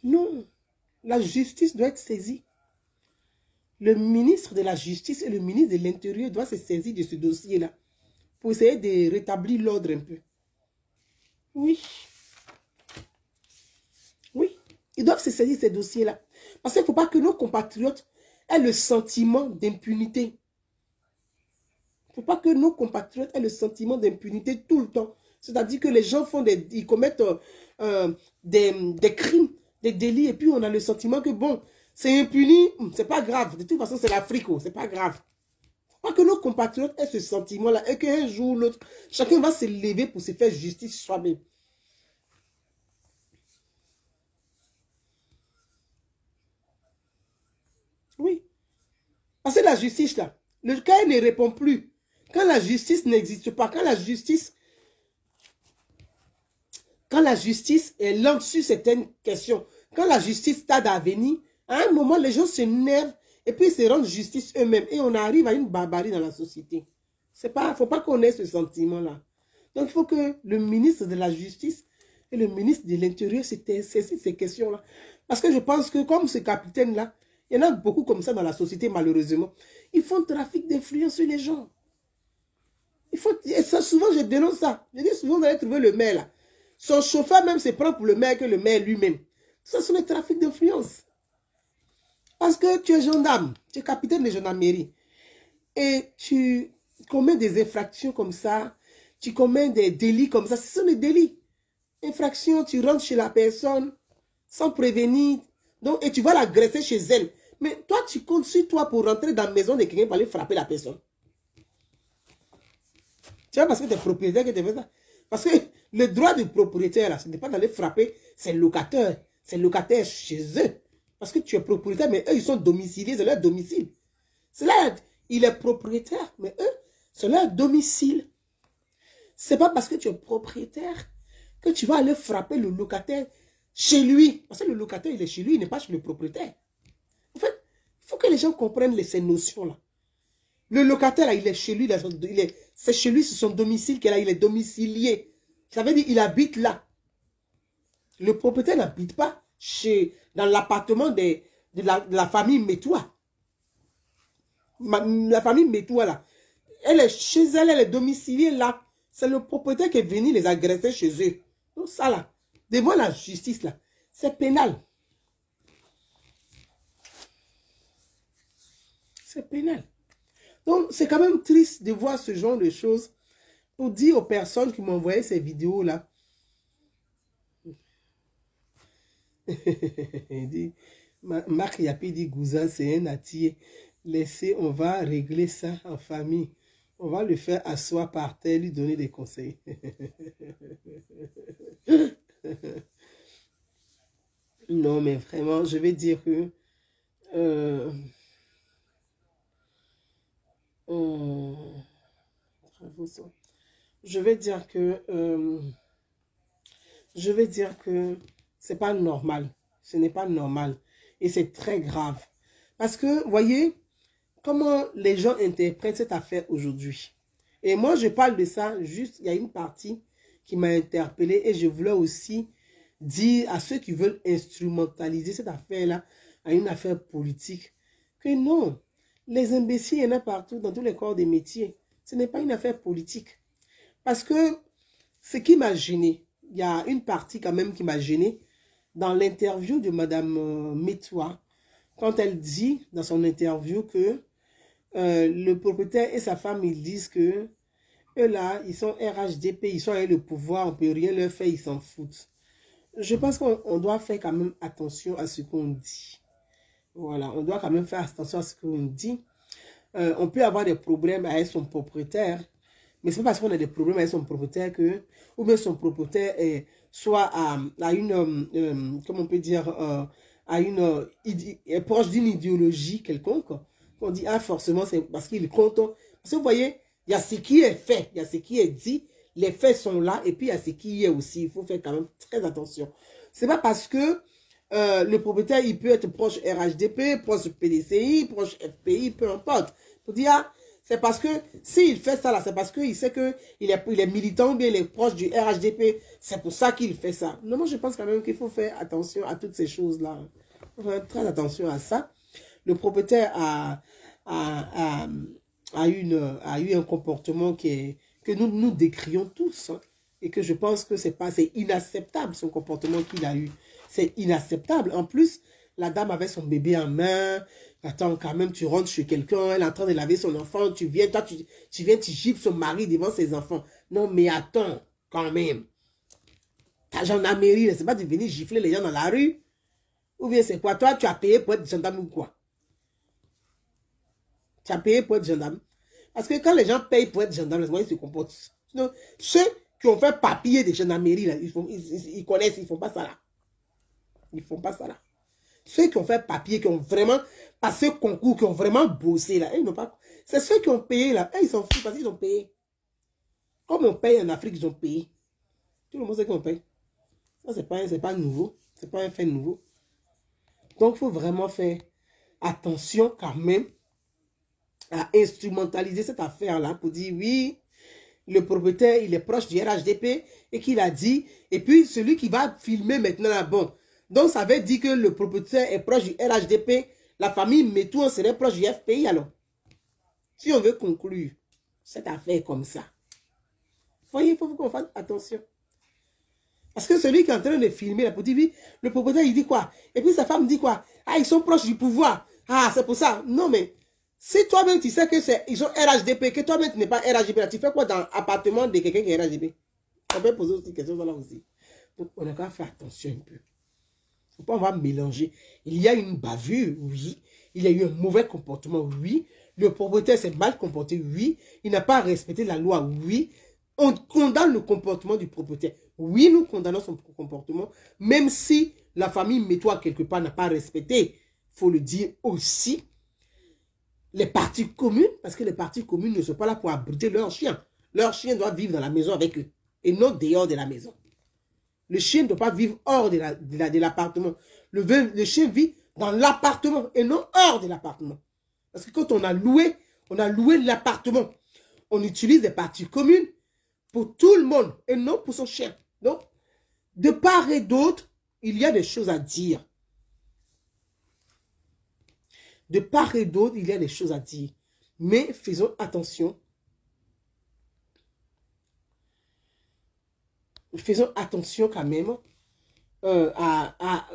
Speaker 1: Non. La justice doit être saisie. Le ministre de la Justice et le ministre de l'Intérieur doivent se saisir de ce dossier-là pour essayer de rétablir l'ordre un peu. Oui. Oui. Ils doivent se saisir de ces dossiers-là. Parce qu'il ne faut pas que nos compatriotes aient le sentiment d'impunité. Il ne faut pas que nos compatriotes aient le sentiment d'impunité tout le temps. C'est-à-dire que les gens ils commettent des crimes, des délits, et puis on a le sentiment que bon, c'est impuni, c'est pas grave. De toute façon, c'est l'Afrique, c'est pas grave. Pas que nos compatriotes aient ce sentiment-là et qu'un jour ou l'autre, chacun va se lever pour se faire justice soi-même. Oui. Parce que la justice, là, le cas ne répond plus. Quand la justice n'existe pas, quand la justice est lente sur certaines questions, quand la justice tarde à venir, à un moment, les gens s'énervent et puis ils se rendent justice eux-mêmes. Et on arrive à une barbarie dans la société. Il ne faut pas qu'on ait ce sentiment-là. Donc, il faut que le ministre de la Justice et le ministre de l'Intérieur se saisissent ces questions-là. Parce que je pense que comme ce capitaine-là, il y en a beaucoup comme ça dans la société, malheureusement. Ils font trafic d'influence sur les gens. Et ça, souvent, je dénonce ça. Je dis souvent, vous allez trouver le maire, là. Son chauffeur même se prend pour le maire que le maire lui-même. Ça, c'est le trafic d'influence. Parce que tu es gendarme, tu es capitaine de gendarmerie. Et tu commets des infractions comme ça, tu commets des délits comme ça. Ce sont des délits. Infraction, tu rentres chez la personne sans prévenir. Donc, et tu vas l'agresser chez elle. Mais toi, tu comptes sur toi pour rentrer dans la maison de quelqu'un pour aller frapper la personne. Tu vois, parce que tu es propriétaire que tu fais ça. Parce que le droit du propriétaire, là, ce n'est pas d'aller frapper ses locataires. Ses locataires chez eux. Parce que tu es propriétaire, mais eux, ils sont domiciliés, c'est leur domicile. C'est là, il est propriétaire, mais eux, c'est leur domicile. C'est pas parce que tu es propriétaire que tu vas aller frapper le locataire chez lui. Parce que le locataire, il est chez lui, il n'est pas chez le propriétaire. En fait, il faut que les gens comprennent ces notions-là. Le locataire, là, il est chez lui, c'est chez lui, c'est son domicile qu'il a, il est domicilié. Ça veut dire qu'il habite là. Le propriétaire n'habite pas dans l'appartement de la famille Métois. La famille Métois, là. Elle est chez elle, elle est domiciliée là. C'est le propriétaire qui est venu les agresser chez eux. Donc ça là, devant la justice là, c'est pénal. C'est pénal. Donc c'est quand même triste de voir ce genre de choses pour dire aux personnes qui m'ont envoyé ces vidéos là. Il dit, Marc Yapi dit Gouza, c'est un attier. Laissez, on va régler ça en famille. On va le faire asseoir par terre, lui donner des conseils. Non, mais vraiment, je vais dire que je vais dire que c'est pas normal. Ce n'est pas normal. Et c'est très grave. Parce que, voyez, comment les gens interprètent cette affaire aujourd'hui. Et moi, je parle de ça, juste, il y a une partie qui m'a interpellée et je voulais aussi dire à ceux qui veulent instrumentaliser cette affaire-là à une affaire politique que non, les imbéciles, il y en a partout dans tous les corps des métiers. Ce n'est pas une affaire politique. Parce que ce qui m'a gêné, il y a une partie quand même qui m'a gêné dans l'interview de Madame Metoua, quand elle dit dans son interview que le propriétaire et sa femme, ils disent que eux là, ils sont RHDP, ils sont avec le pouvoir, on ne peut rien leur faire, ils s'en foutent. Je pense qu'on doit faire quand même attention à ce qu'on dit. Voilà, on doit quand même faire attention à ce qu'on dit. On peut avoir des problèmes avec son propriétaire, mais c'est pas parce qu'on a des problèmes avec son propriétaire que, ou bien son propriétaire est soit à une, comment on peut dire, est proche d'une idéologie quelconque. On dit, ah, forcément, c'est parce qu'il compte. Parce que vous voyez, il y a ce qui est fait, il y a ce qui est dit, les faits sont là, et puis il y a ce qui est aussi. Il faut faire quand même très attention. C'est pas parce que le propriétaire, il peut être proche RHDP, proche PDCI, proche FPI, peu importe. Pour dire, ah, c'est parce que s'il fait ça là, c'est parce qu'il sait qu'il est militant, bien il est proche du RHDP. C'est pour ça qu'il fait ça. Non, moi je pense quand même qu'il faut faire attention à toutes ces choses-là. Il faut faire très attention à ça. Le propriétaire a eu un comportement que nous décrions tous. Hein, et que je pense que c'est inacceptable son comportement qu'il a eu. C'est inacceptable. En plus, la dame avait son bébé en main. Attends, quand même, tu rentres chez quelqu'un, elle est en train de laver son enfant, tu viens, toi, tu viens, tu gifles son mari devant ses enfants. Non, mais attends, quand même. Ta gendarmerie, c'est pas de venir gifler les gens dans la rue. Ou bien c'est quoi? Toi, tu as payé pour être gendarme ou quoi? Tu as payé pour être gendarme. Parce que quand les gens payent pour être gendarme, ils se comportent. Sinon, ceux qui ont fait papier de gendarmerie, là, ils connaissent, ils font pas ça là. Ils font pas ça là. Ceux qui ont fait papier, qui ont vraiment passé concours, qui ont vraiment bossé là, ils n'ont pas. C'est ceux qui ont payé là, ils s'en foutent parce qu'ils ont payé. Comme on paye en Afrique, ils ont payé. Tout le monde sait qu'on paye. Ça, c'est pas nouveau. C'est pas un fait nouveau. Donc, il faut vraiment faire attention quand même à instrumentaliser cette affaire-là pour dire oui, le propriétaire, il est proche du RHDP et qu'il a dit, et puis celui qui va filmer maintenant là, bon, donc ça veut dire que le propriétaire est proche du RHDP, la famille Métou serait proche du FPI alors. Si on veut conclure cette affaire comme ça, voyez, il faut qu'on fasse attention. Parce que celui qui est en train de filmer là, pour dire oui, le propriétaire il dit quoi? Et puis sa femme dit quoi? Ah, ils sont proches du pouvoir. Ah, c'est pour ça. Non mais, si toi-même tu sais que ils sont RHDP, que toi-même tu n'es pas RHDP, là, tu fais quoi dans l'appartement de quelqu'un qui est RHDP? On peut poser aussi des questions là aussi. Donc on a qu'à faire attention un peu. Faut pas on va mélanger. Il y a une bavure, oui. Il y a eu un mauvais comportement, oui. Le propriétaire s'est mal comporté, oui. Il n'a pas respecté la loi, oui. On condamne le comportement du propriétaire. Oui, nous condamnons son comportement, même si la famille Métoua quelque part n'a pas respecté. Il faut le dire aussi. Les parties communes, parce que les parties communes ne sont pas là pour abriter leurs chiens. Leurs chiens doivent vivre dans la maison avec eux et non dehors de la maison. Le chien ne doit pas vivre hors de l'appartement. Le chien vit dans l'appartement et non hors de l'appartement. Parce que quand on a loué l'appartement, on utilise des parties communes pour tout le monde et non pour son chien. Donc, de part et d'autre, il y a des choses à dire. De part et d'autre, il y a des choses à dire. Mais faisons attention faisons attention quand même à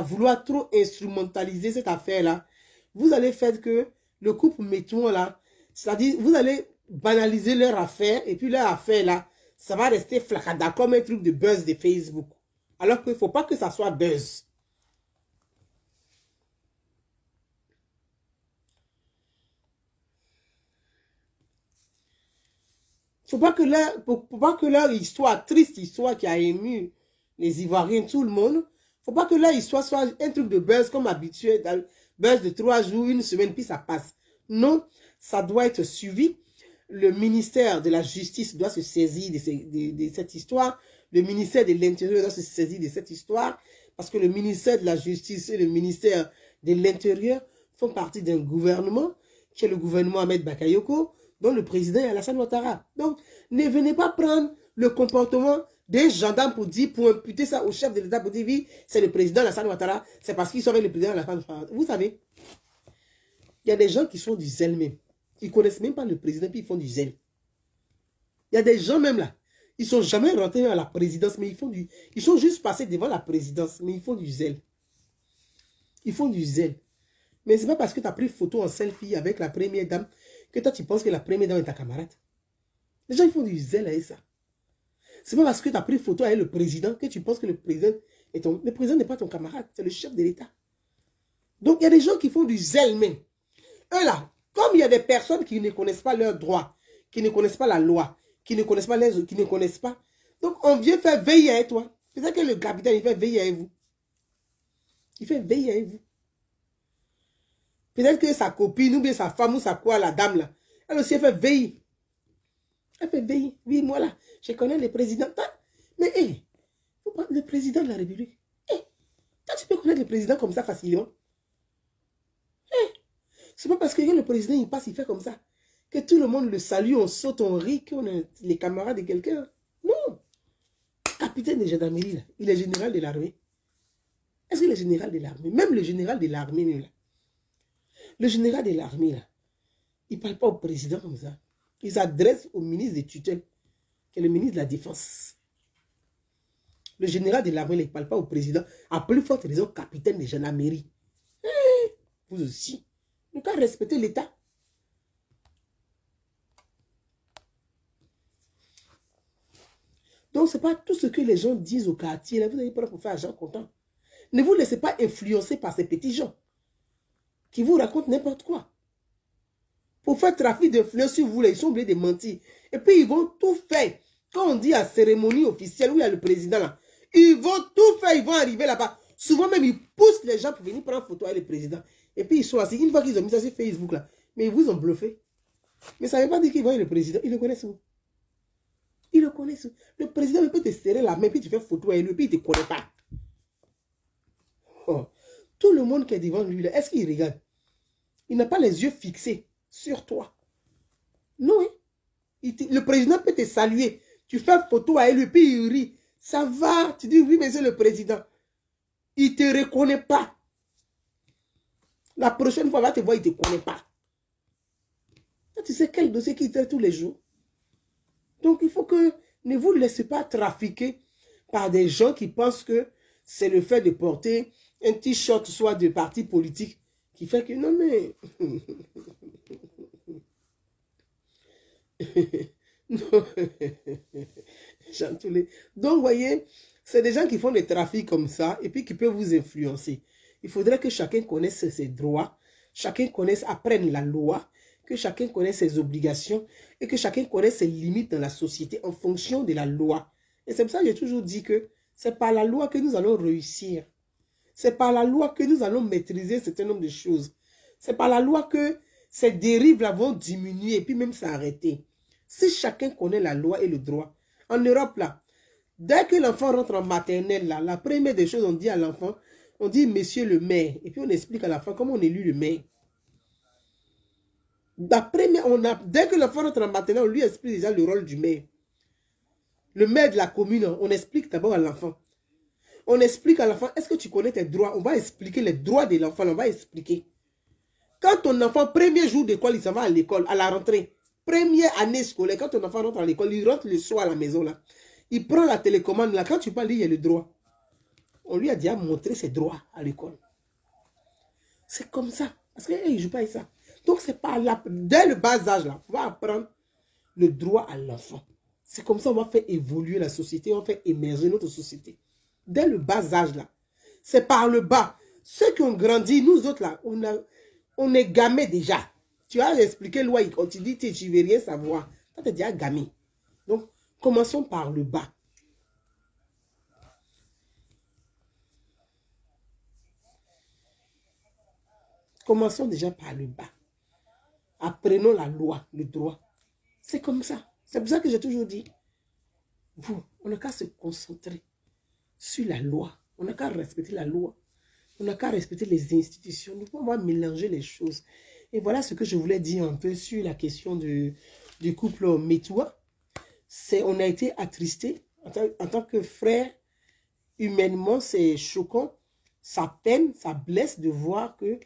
Speaker 1: vouloir trop instrumentaliser cette affaire-là. Vous allez faire que le couple Métouan là, c'est-à-dire vous allez banaliser leur affaire et puis leur affaire là, ça va rester flacada comme un truc de buzz de Facebook. Alors qu'il ne faut pas que ça soit buzz. Faut pas que leur histoire, triste histoire qui a ému les Ivoiriens, tout le monde, faut pas que leur histoire soit un truc de buzz comme habituel, buzz de 3 jours, une semaine, puis ça passe. Non, ça doit être suivi. Le ministère de la Justice doit se saisir de cette histoire. Le ministère de l'Intérieur doit se saisir de cette histoire. Parce que le ministère de la Justice et le ministère de l'Intérieur font partie d'un gouvernement, qui est le gouvernement Ahmed Bakayoko, dont le président est Alassane Ouattara. Donc, ne venez pas prendre le comportement des gendarmes pour imputer ça au chef de l'État, pour dire, oui, c'est le président Alassane Ouattara, c'est parce qu'ils sont avec le président Alassane Ouattara. Vous savez, il y a des gens qui sont du zèle même. Ils ne connaissent même pas le président, puis ils font du zèle. Il y a des gens même là, ils ne sont jamais rentrés à la présidence, mais ils sont juste passés devant la présidence, mais ils font du zèle. Ils font du zèle. Mais ce n'est pas parce que tu as pris photo en selfie avec la première dame que toi tu penses que la première dame est ta camarade. Les gens ils font du zèle avec ça. Ce n'est pas parce que tu as pris photo avec le président que tu penses que le président est ton... Le président n'est pas ton camarade, c'est le chef de l'État. Donc il y a des gens qui font du zèle même. Eux là, comme il y a des personnes qui ne connaissent pas leurs droits, qui ne connaissent pas la loi, qui ne connaissent pas les autres, qui ne connaissent pas. Donc on vient faire veiller avec toi. C'est ça que le capitaine il fait veiller avec vous. Il fait veiller avec vous. Peut-être que sa copine ou bien sa femme ou sa quoi, la dame là, elle aussi elle fait veiller. Elle fait veiller. Oui, moi là, je connais le président. Mais hé, le président de la République. Hé, toi tu peux connaître le président comme ça facilement. C'est pas parce que le président il passe, il fait comme ça, que tout le monde le salue, on saute, on rit, qu'on est les camarades de quelqu'un. Non. Capitaine de gendarmerie là, il est général de l'armée. Est-ce qu'il est général de l'armée? Même le général de l'armée là. Le général de l'armée, là, il ne parle pas au président comme ça. Il s'adresse au ministre des tutelles, qui est le ministre de la Défense. Le général de l'armée, il ne parle pas au président. À plus forte raison, capitaine de gendarmerie. Vous aussi. Nous devons respecter l'État. Donc, ce n'est pas tout ce que les gens disent au quartier. Là, vous allez prendre pour faire argent content. Ne vous laissez pas influencer par ces petits gens qui vous racontent n'importe quoi. Pour faire trafic d'influence sur vous, ils sont obligés de mentir. Et puis, ils vont tout faire. Quand on dit à cérémonie officielle, où il y a le président là, ils vont tout faire, ils vont arriver là-bas. Souvent même, ils poussent les gens pour venir prendre photo avec le président. Et puis, ils sont assis. Une fois qu'ils ont mis ça sur Facebook là, mais ils vous ont bluffé. Mais ça ne veut pas dire qu'ils voient le président. Ils le connaissent où? Ils le connaissent où? Le président peut te serrer la main, puis tu fais photo avec lui, puis il ne te connaît pas. Oh. Tout le monde qui est devant lui là, est-ce qu'il regarde? Il n'a pas les yeux fixés sur toi. Non, hein? Le président peut te saluer. Tu fais photo avec lui, puis il rit. Ça va. Tu dis, oui, mais c'est le président. Il ne te reconnaît pas. La prochaine fois, va te voir, il ne te connaît pas. Tu sais quel dossier qu'il traite tous les jours. Donc, il faut que ne vous laissez pas trafiquer par des gens qui pensent que c'est le fait de porter un t-shirt soit de parti politique qui fait que, non mais, non. Donc, vous voyez, c'est des gens qui font des trafics comme ça et puis qui peuvent vous influencer. Il faudrait que chacun connaisse ses droits, chacun connaisse, apprenne la loi, que chacun connaisse ses obligations et que chacun connaisse ses limites dans la société en fonction de la loi. Et c'est pour ça que j'ai toujours dit que c'est par la loi que nous allons réussir. C'est par la loi que nous allons maîtriser un certain nombre de choses. C'est par la loi que ces dérives-là vont diminuer et puis même s'arrêter. Si chacun connaît la loi et le droit. En Europe, là, dès que l'enfant rentre en maternelle, là, la première des choses, on dit à l'enfant, on dit monsieur le maire. Et puis on explique à l'enfant comment on élit le maire. Dès que l'enfant rentre en maternelle, on lui explique déjà le rôle du maire. Le maire de la commune, on explique d'abord à l'enfant. On explique à l'enfant, est-ce que tu connais tes droits? On va expliquer les droits de l'enfant, on va expliquer. Quand ton enfant, premier jour d'école, il s'en va à l'école, à la rentrée, première année scolaire, quand ton enfant rentre à l'école, il rentre le soir à la maison, là. Il prend la télécommande. Là, quand tu parles, il y a le droit. On lui a déjà montré ses droits à l'école. C'est comme ça. Parce qu'il ne joue pas avec ça. Donc, c'est pas là. Dès le bas âge, là, on va apprendre le droit à l'enfant. C'est comme ça qu'on va faire évoluer la société. On va faire émerger notre société. Dès le bas âge, là. C'est par le bas. Ceux qui ont grandi, nous autres, là, on est gamés déjà. Tu as expliqué loi, quand tu dis tu ne veux rien savoir. Tu es déjà gamé. Donc, commençons par le bas. Commençons déjà par le bas. Apprenons la loi, le droit. C'est comme ça. C'est pour ça que j'ai toujours dit, vous, on n'a qu'à se concentrer sur la loi. On n'a qu'à respecter la loi. On n'a qu'à respecter les institutions. Nous pouvons pas mélanger les choses. Et voilà ce que je voulais dire un peu sur la question du couple Métoua. On a été attristés en tant que frère. Humainement, c'est choquant. Ça peine, ça blesse de voir que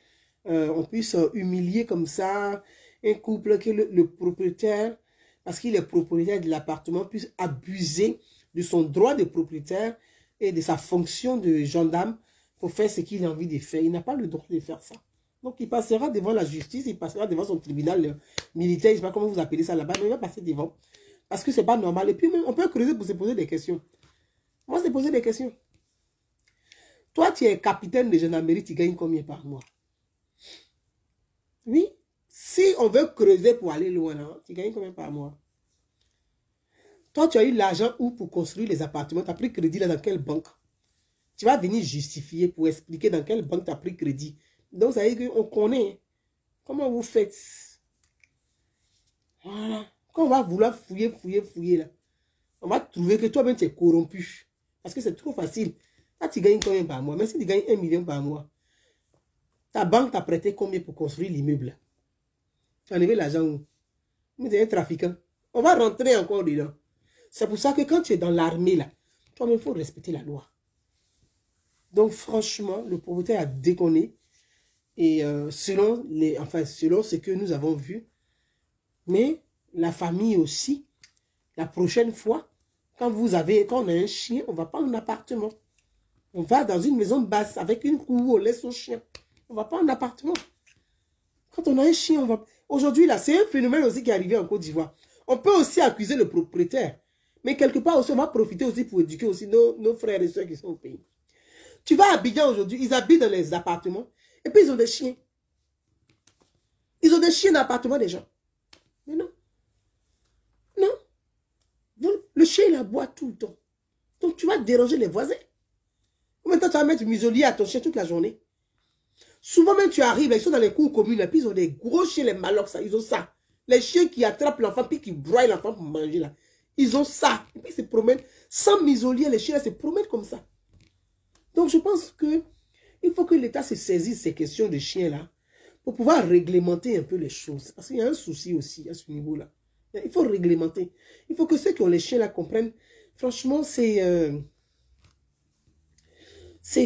Speaker 1: on puisse humilier comme ça un couple que le propriétaire, parce qu'il est propriétaire de l'appartement, puisse abuser de son droit de propriétaire et de sa fonction de gendarme pour faire ce qu'il a envie de faire. Il n'a pas le droit de faire ça. Donc, il passera devant la justice, il passera devant son tribunal militaire, je ne sais pas comment vous appelez ça là-bas, mais il va passer devant. Parce que ce n'est pas normal. Et puis, même, on peut creuser pour se poser des questions. Moi, se poser des questions. Toi, tu es capitaine de gendarmerie, tu gagnes combien par mois? Oui. Si on veut creuser pour aller loin, là, tu gagnes combien par mois? Toi, tu as eu l'argent où pour construire les appartements? Tu as pris crédit là dans quelle banque? Tu vas venir justifier pour expliquer dans quelle banque tu as pris crédit. Donc, ça veut dire qu'on connaît comment vous faites. Voilà. Quand on va vouloir fouiller là, on va trouver que toi-même tu es corrompu. Parce que c'est trop facile. Là, tu gagnes combien par mois? Même si tu gagnes 1 million par mois, ta banque t'a prêté combien pour construire l'immeuble? Tu as enlevé l'argent où? Mais tu es un trafiquant. On va rentrer encore dedans. C'est pour ça que quand tu es dans l'armée, là, toi-même, il faut respecter la loi. Donc, franchement, le propriétaire a déconné. Et selon ce que nous avons vu, mais la famille aussi, la prochaine fois, quand on a un chien, on ne va pas en appartement. On va dans une maison basse avec une cour, on laisse son chien. On ne va pas en appartement. Quand on a un chien, on va... Aujourd'hui, là, c'est un phénomène aussi qui est arrivé en Côte d'Ivoire. On peut aussi accuser le propriétaire. Mais quelque part aussi, on va profiter aussi pour éduquer aussi nos frères et soeurs qui sont au pays. Tu vas à Abidjan aujourd'hui, ils habitent dans les appartements. Et puis, ils ont des chiens. Ils ont des chiens dans l'appartement des gens. Mais non. Non. Donc, le chien, il aboie tout le temps. Donc, tu vas déranger les voisins. Combien de temps tu vas mettre muselier à ton chien toute la journée? Souvent, même, tu arrives, ils sont dans les cours communes, et puis ils ont des gros chiens, les malocs, ils ont ça. Les chiens qui attrapent l'enfant, puis qui broient l'enfant pour manger, là. Ils ont ça. Et puis, ils se promènent. Sans muselier, les chiens, là, se promènent comme ça. Donc, je pense que il faut que l'État se saisisse de ces questions de chiens-là pour pouvoir réglementer un peu les choses. Parce qu'il y a un souci aussi à ce niveau-là. Il faut réglementer. Il faut que ceux qui ont les chiens-là comprennent. Franchement, c'est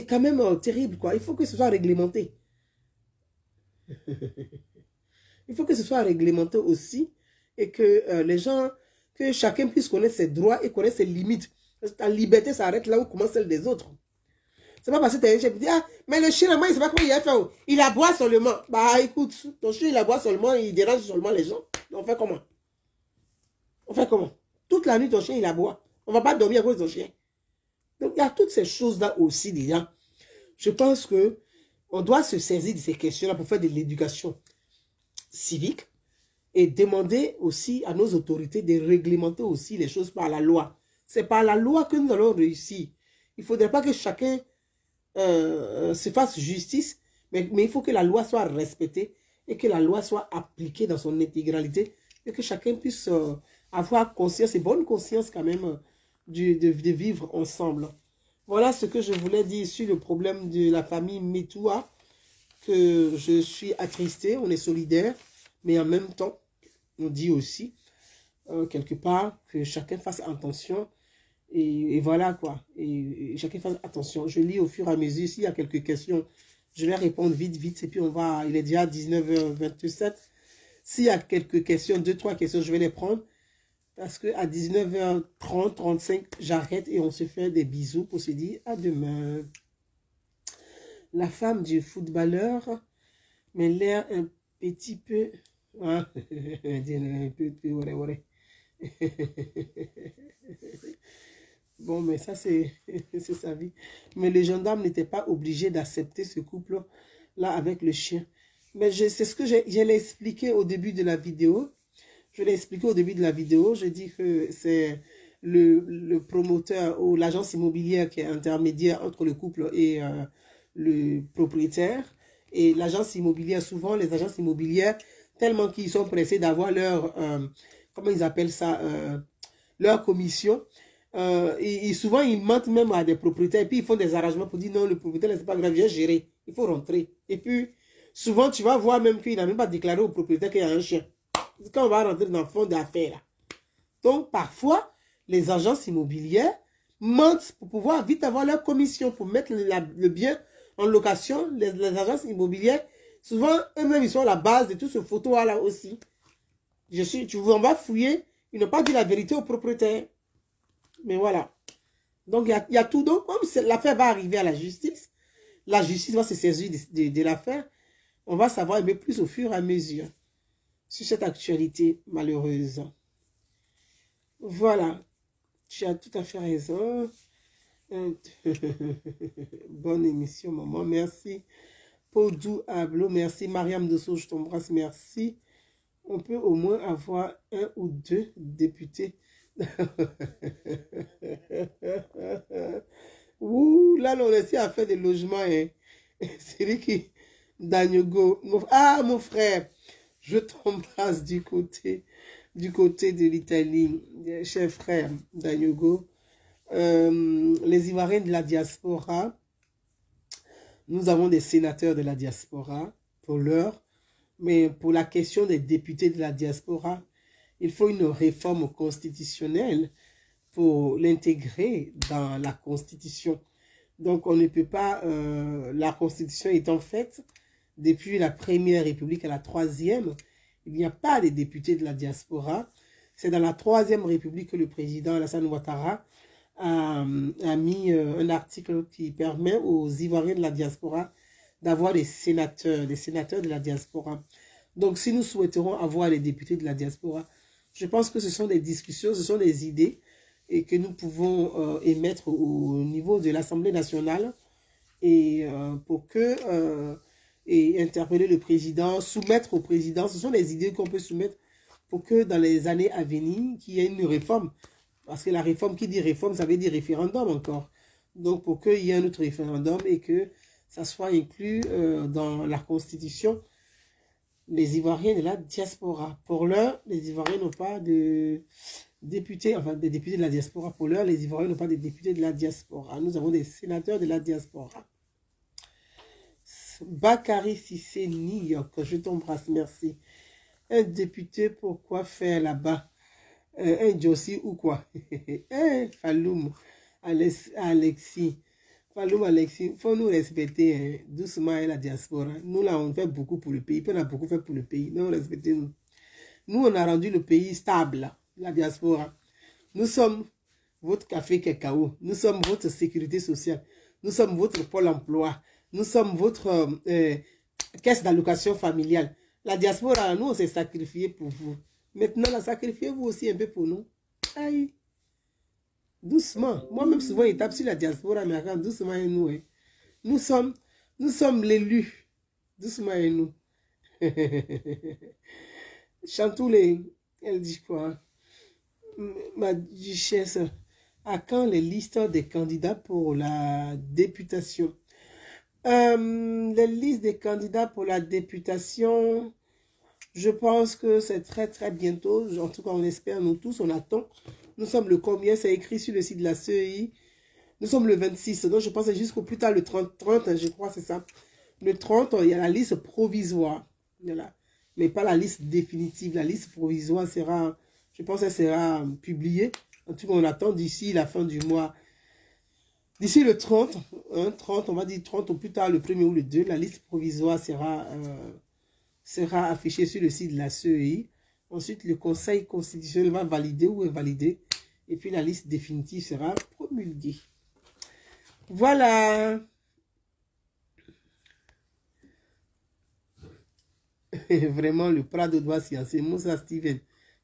Speaker 1: quand même terrible, quoi. Il faut que ce soit réglementé. Il faut que ce soit réglementé aussi et que les gens, que chacun puisse connaître ses droits et connaître ses limites. Ta liberté s'arrête là où commence celle des autres. C'est pas parce que tu es un chien qui dit, ah, mais le chien, moi, il ne sait pas comment il a fait. Il aboie seulement. Bah, écoute, ton chien, il aboie seulement, il dérange seulement les gens. On fait comment? On fait comment? Toute la nuit, ton chien, il aboie. On ne va pas dormir à cause de ton chien. Donc, il y a toutes ces choses-là aussi, déjà. Je pense que on doit se saisir de ces questions-là pour faire de l'éducation civique et demander aussi à nos autorités de réglementer aussi les choses par la loi. C'est par la loi que nous allons réussir. Il ne faudrait pas que chacun se fasse justice, mais il faut que la loi soit respectée et que la loi soit appliquée dans son intégralité et que chacun puisse avoir conscience et bonne conscience quand même de vivre ensemble. Voilà ce que je voulais dire sur le problème de la famille Métoua, que je suis attristé, on est solidaire, mais en même temps, on dit aussi, quelque part, que chacun fasse attention. Et voilà quoi. Et chacun fasse attention. Je lis au fur et à mesure. S'il y a quelques questions, je vais répondre vite. Et puis on va. Il est déjà 19h27. S'il y a quelques questions, 2-3 questions, je vais les prendre. Parce qu'à 19h30, 35, j'arrête et on se fait des bisous pour se dire à demain. La femme du footballeur, mais l'air un petit peu... Hein? Bon, mais ça, c'est sa vie. Mais le gendarme n'était pas obligé d'accepter ce couple-là avec le chien. Mais c'est ce que je l'ai expliqué au début de la vidéo. Je l'ai expliqué au début de la vidéo. Je dis que c'est le promoteur ou l'agence immobilière qui est intermédiaire entre le couple et le propriétaire. Et l'agence immobilière, souvent, les agences immobilières, tellement qu'ils sont pressés d'avoir leur, comment ils appellent ça, leur commission. Et souvent, ils mentent même à des propriétaires. Et puis, ils font des arrangements pour dire non, le propriétaire, c'est pas grave, j'ai géré. Il faut rentrer. Et puis, souvent, tu vas voir même qu'il n'a même pas déclaré au propriétaire qu'il y a un chien. Quand on va rentrer dans le fond d'affaires, là. Donc, parfois, les agences immobilières mentent pour pouvoir vite avoir leur commission, pour mettre le bien en location. Les agences immobilières, souvent, eux-mêmes, ils sont à la base de tout ce photo-là aussi. On va fouiller, ils n'ont pas dit la vérité au propriétaire. Mais voilà. Donc, il y a tout. Donc, comme l'affaire va arriver à la justice va se saisir de l'affaire. On va savoir un peu plus au fur et à mesure sur cette actualité malheureuse. Voilà. Tu as tout à fait raison. Bonne émission, maman. Merci. Podou Ablo, merci. Mariam Dosso, je t'embrasse, merci. On peut au moins avoir 1 ou 2 députés. Ouh, là, on essaie à faire des logements. Hein. C'est lui qui... Danyogo. Ah, mon frère, je t'embrasse du côté de l'Italie. Cher frère, Danyogo. Les Ivoiriens de la diaspora. Nous avons des sénateurs de la diaspora pour l'heure. Mais pour la question des députés de la diaspora, il faut une réforme constitutionnelle pour l'intégrer dans la Constitution. Donc, on ne peut pas, la Constitution étant faite, depuis la première République à la troisième, il n'y a pas de députés de la diaspora. C'est dans la troisième République que le président Alassane Ouattara a mis un article qui permet aux Ivoiriens de la diaspora d'avoir des sénateurs de la diaspora. Donc, si nous souhaiterons avoir les députés de la diaspora, je pense que ce sont des discussions, ce sont des idées et que nous pouvons émettre au niveau de l'Assemblée nationale et pour que et interpeller le président, soumettre au président. Ce sont des idées qu'on peut soumettre pour que dans les années à venir, qu'il y ait une réforme. Parce que la réforme, qui dit réforme, ça veut dire référendum encore. Donc, pour qu'il y ait un autre référendum et que ça soit inclus dans la Constitution, les Ivoiriens de la diaspora. Pour l'heure, les Ivoiriens n'ont pas de députés, enfin des députés de la diaspora. Pour l'heure, les Ivoiriens n'ont pas de députés de la diaspora. Nous avons des sénateurs de la diaspora. Bakary Sissé, New York, je t'embrasse, merci. Un député, pourquoi faire là-bas? Un Jossi ou quoi? Falloum, Alexis. Falloum, Alexis, il faut nous respecter hein, doucement la diaspora. Nous, là, on fait beaucoup pour le pays. On a beaucoup fait pour le pays. Non, respectez-nous. Nous, on a rendu le pays stable, la diaspora. Nous sommes votre café cacao. Nous sommes votre sécurité sociale. Nous sommes votre pôle emploi. Nous sommes votre caisse d'allocation familiale. La diaspora, nous, on s'est sacrifié pour vous. Maintenant, sacrifiez-vous aussi un peu pour nous. Aïe. Doucement. Moi-même, souvent, il tape sur la diaspora, mais quand doucement et nous. Hein. Nous sommes l'élus. Doucement et nous. Chantoulé, elle dit quoi? Ma duchesse, à quand les listes des candidats pour la députation? Les listes des candidats pour la députation, je pense que c'est très très bientôt. En tout cas, on espère, nous tous, on attend. Nous sommes le combien? C'est écrit sur le site de la CEI. Nous sommes le 26. Donc, je pense que jusqu'au plus tard, le 30, je crois, c'est ça. Le 30, il y a la liste provisoire. Voilà. Mais pas la liste définitive. La liste provisoire sera, je pense qu'elle sera publiée. En tout cas, on attend d'ici la fin du mois. D'ici le 30, hein, 30, on va dire 30 au plus tard, le 1er ou le 2, la liste provisoire sera affichée sur le site de la CEI. Ensuite, le Conseil constitutionnel va valider ou invalider. Et puis, la liste définitive sera promulguée. Voilà. Vraiment, le Prado doit sciencer. Moussa Steven,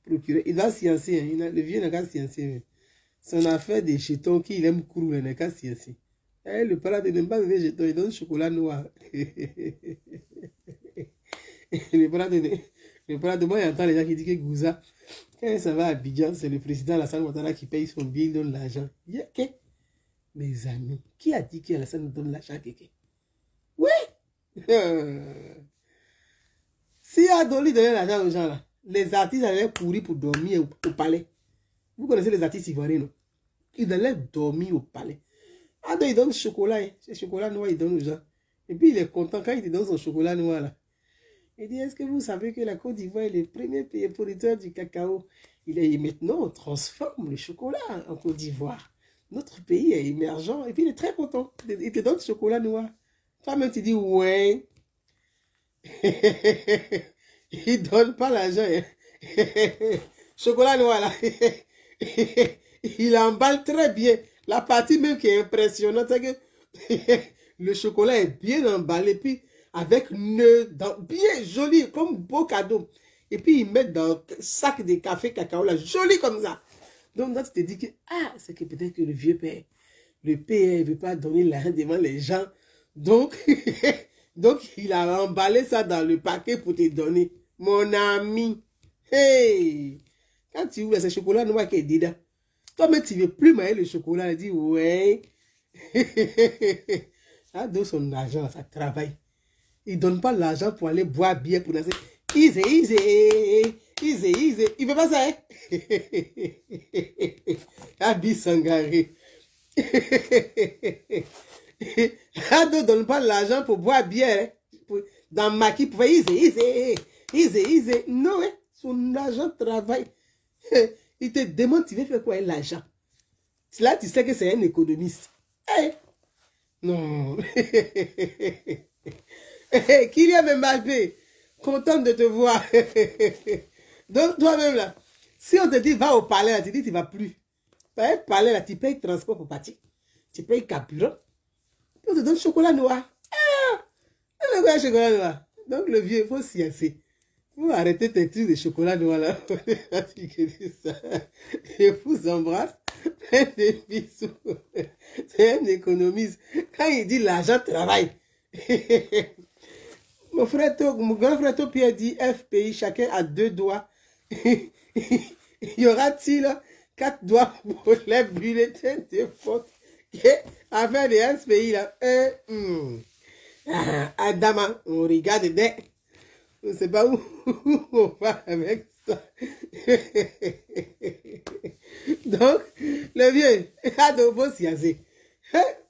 Speaker 1: procureur, il doit sciencer. Hein. Le vieux n'a qu'à sciencer. Son affaire des jetons qu'il aime courir, il n'a qu'à sciencer. Le Prado n'aime pas donner jetons, il donne chocolat noir. Le Prado, moi, j'entends les gens qui disent que Gouza, quand ça va à Abidjan, c'est le président Alassane Ouattara qui paye son billet, il donne l'argent. Mes amis, qui a dit qu'Alassane donne l'argent à quelqu'un? Oui! Si a donné l'argent aux gens là, les artistes allaient courir pour dormir au palais. Vous connaissez les artistes ivoiriens, non? Ils allaient dormir au palais. Ah donc il donne chocolat, hein. C'est chocolat noir, il donne aux gens. Et puis il est content quand il te donne son chocolat noir là. Il dit, est-ce que vous savez que la Côte d'Ivoire est le premier pays producteur du cacao? Et maintenant, on transforme le chocolat en Côte d'Ivoire. Notre pays est émergent. Et puis il est très content. Il te donne du chocolat noir. Toi-même, tu dis, ouais. Il donne pas l'argent. Chocolat noir là. Il emballe très bien. La partie même qui est impressionnante, c'est que le chocolat est bien emballé. Puis avec nœud, bien joli, comme beau cadeau. Et puis ils mettent dans un sac de café cacao là, joli comme ça. Donc là tu te dis que, ah, c'est que peut-être que le vieux père, le père ne veut pas donner l'argent devant les gens. Donc, donc il a emballé ça dans le paquet pour te donner. Mon ami, hey, quand tu ouvres ce chocolat noir qui est dedans, toi-même tu ne veux plus manger le chocolat, il dit, ouais. Ça donne son argent, ça travaille. Il ne donne pas l'argent pour aller boire bien, pour danser. Easy, easy, easy, easy. Il ne fait pas ça, hein? Abi Sangaré. Il ne donne pas l'argent pour boire bien, hein? Dans Maki, pour faire easy, easy, easy, easy. Non, hein? Son argent travaille. Il te demande, tu veux faire quoi avec l'argent? Là, tu sais que c'est un économiste. Hey. Non. Kylian Mbappé, content de te voir. Donc, toi-même là, si on te dit va au palais, là, tu dis tu ne vas plus. Au palais, là, tu payes transport pour partir. Tu payes carburant. On te donne chocolat noir. Ah! Le chocolat noir. Donc, le vieux, il faut s'y asseoir. Il faut arrêter tes trucs de chocolat noir là. Je vous embrasse. Plein de bisous. C'est un économiste. Quand il dit l'argent travaille. Mon grand frère Topia dit FPI, chacun a 2 doigts. Y aura-t-il 4 doigts pour les bulletins de vote? Afin de FPI là. Adama, on regarde des. On ne sait pas où on va avec ça. Donc, le vieux,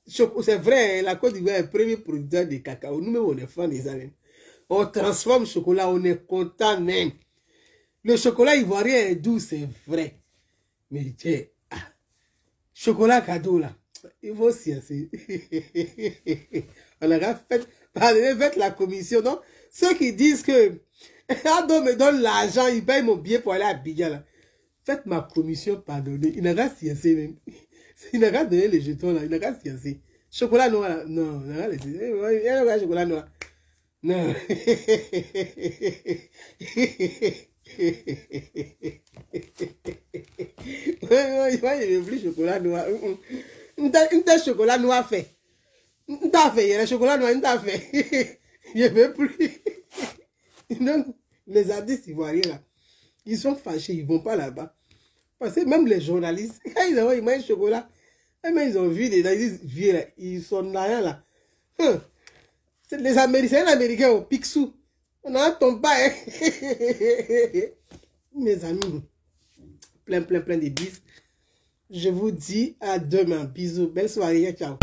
Speaker 1: c'est vrai, la Côte d'Ivoire est le premier producteur de cacao. Nous-mêmes, on est fans des arènes. On transforme le chocolat, on est content même. Le chocolat ivoirien est doux, c'est vrai. Mais chocolat cadeau là, il faut s'y asseoir. On a fait la commission. Donc, ceux qui disent que Ado me donne l'argent, il paye mon billet pour aller à Abidjan là. Faites ma commission, pardonnez. Il n'a qu'à s'y asseoir même. Il n'a qu'à donner les jetons là, il n'a qu'à s'y asseoir. Chocolat noir là, non, il n'a qu'à les dire. Il n'a qu'à chocolat noir. Non. Il ne veut plus chocolat noir. Un chocolat noir fait. Un t'a fait, il y a le chocolat noir, un t'a fait. Il ne veut plus. Donc, les artistes ivoiriens là, ils sont fâchés, ils ne vont pas là-bas. Parce que même les journalistes, quand ils mangent chocolat, ils ont vu des vieux là, ils sont là. Les Américains au Picsou. On n'en tombe pas, hein. Mes amis, plein de bis. Je vous dis à demain. Bisous. Belle soirée. Ciao.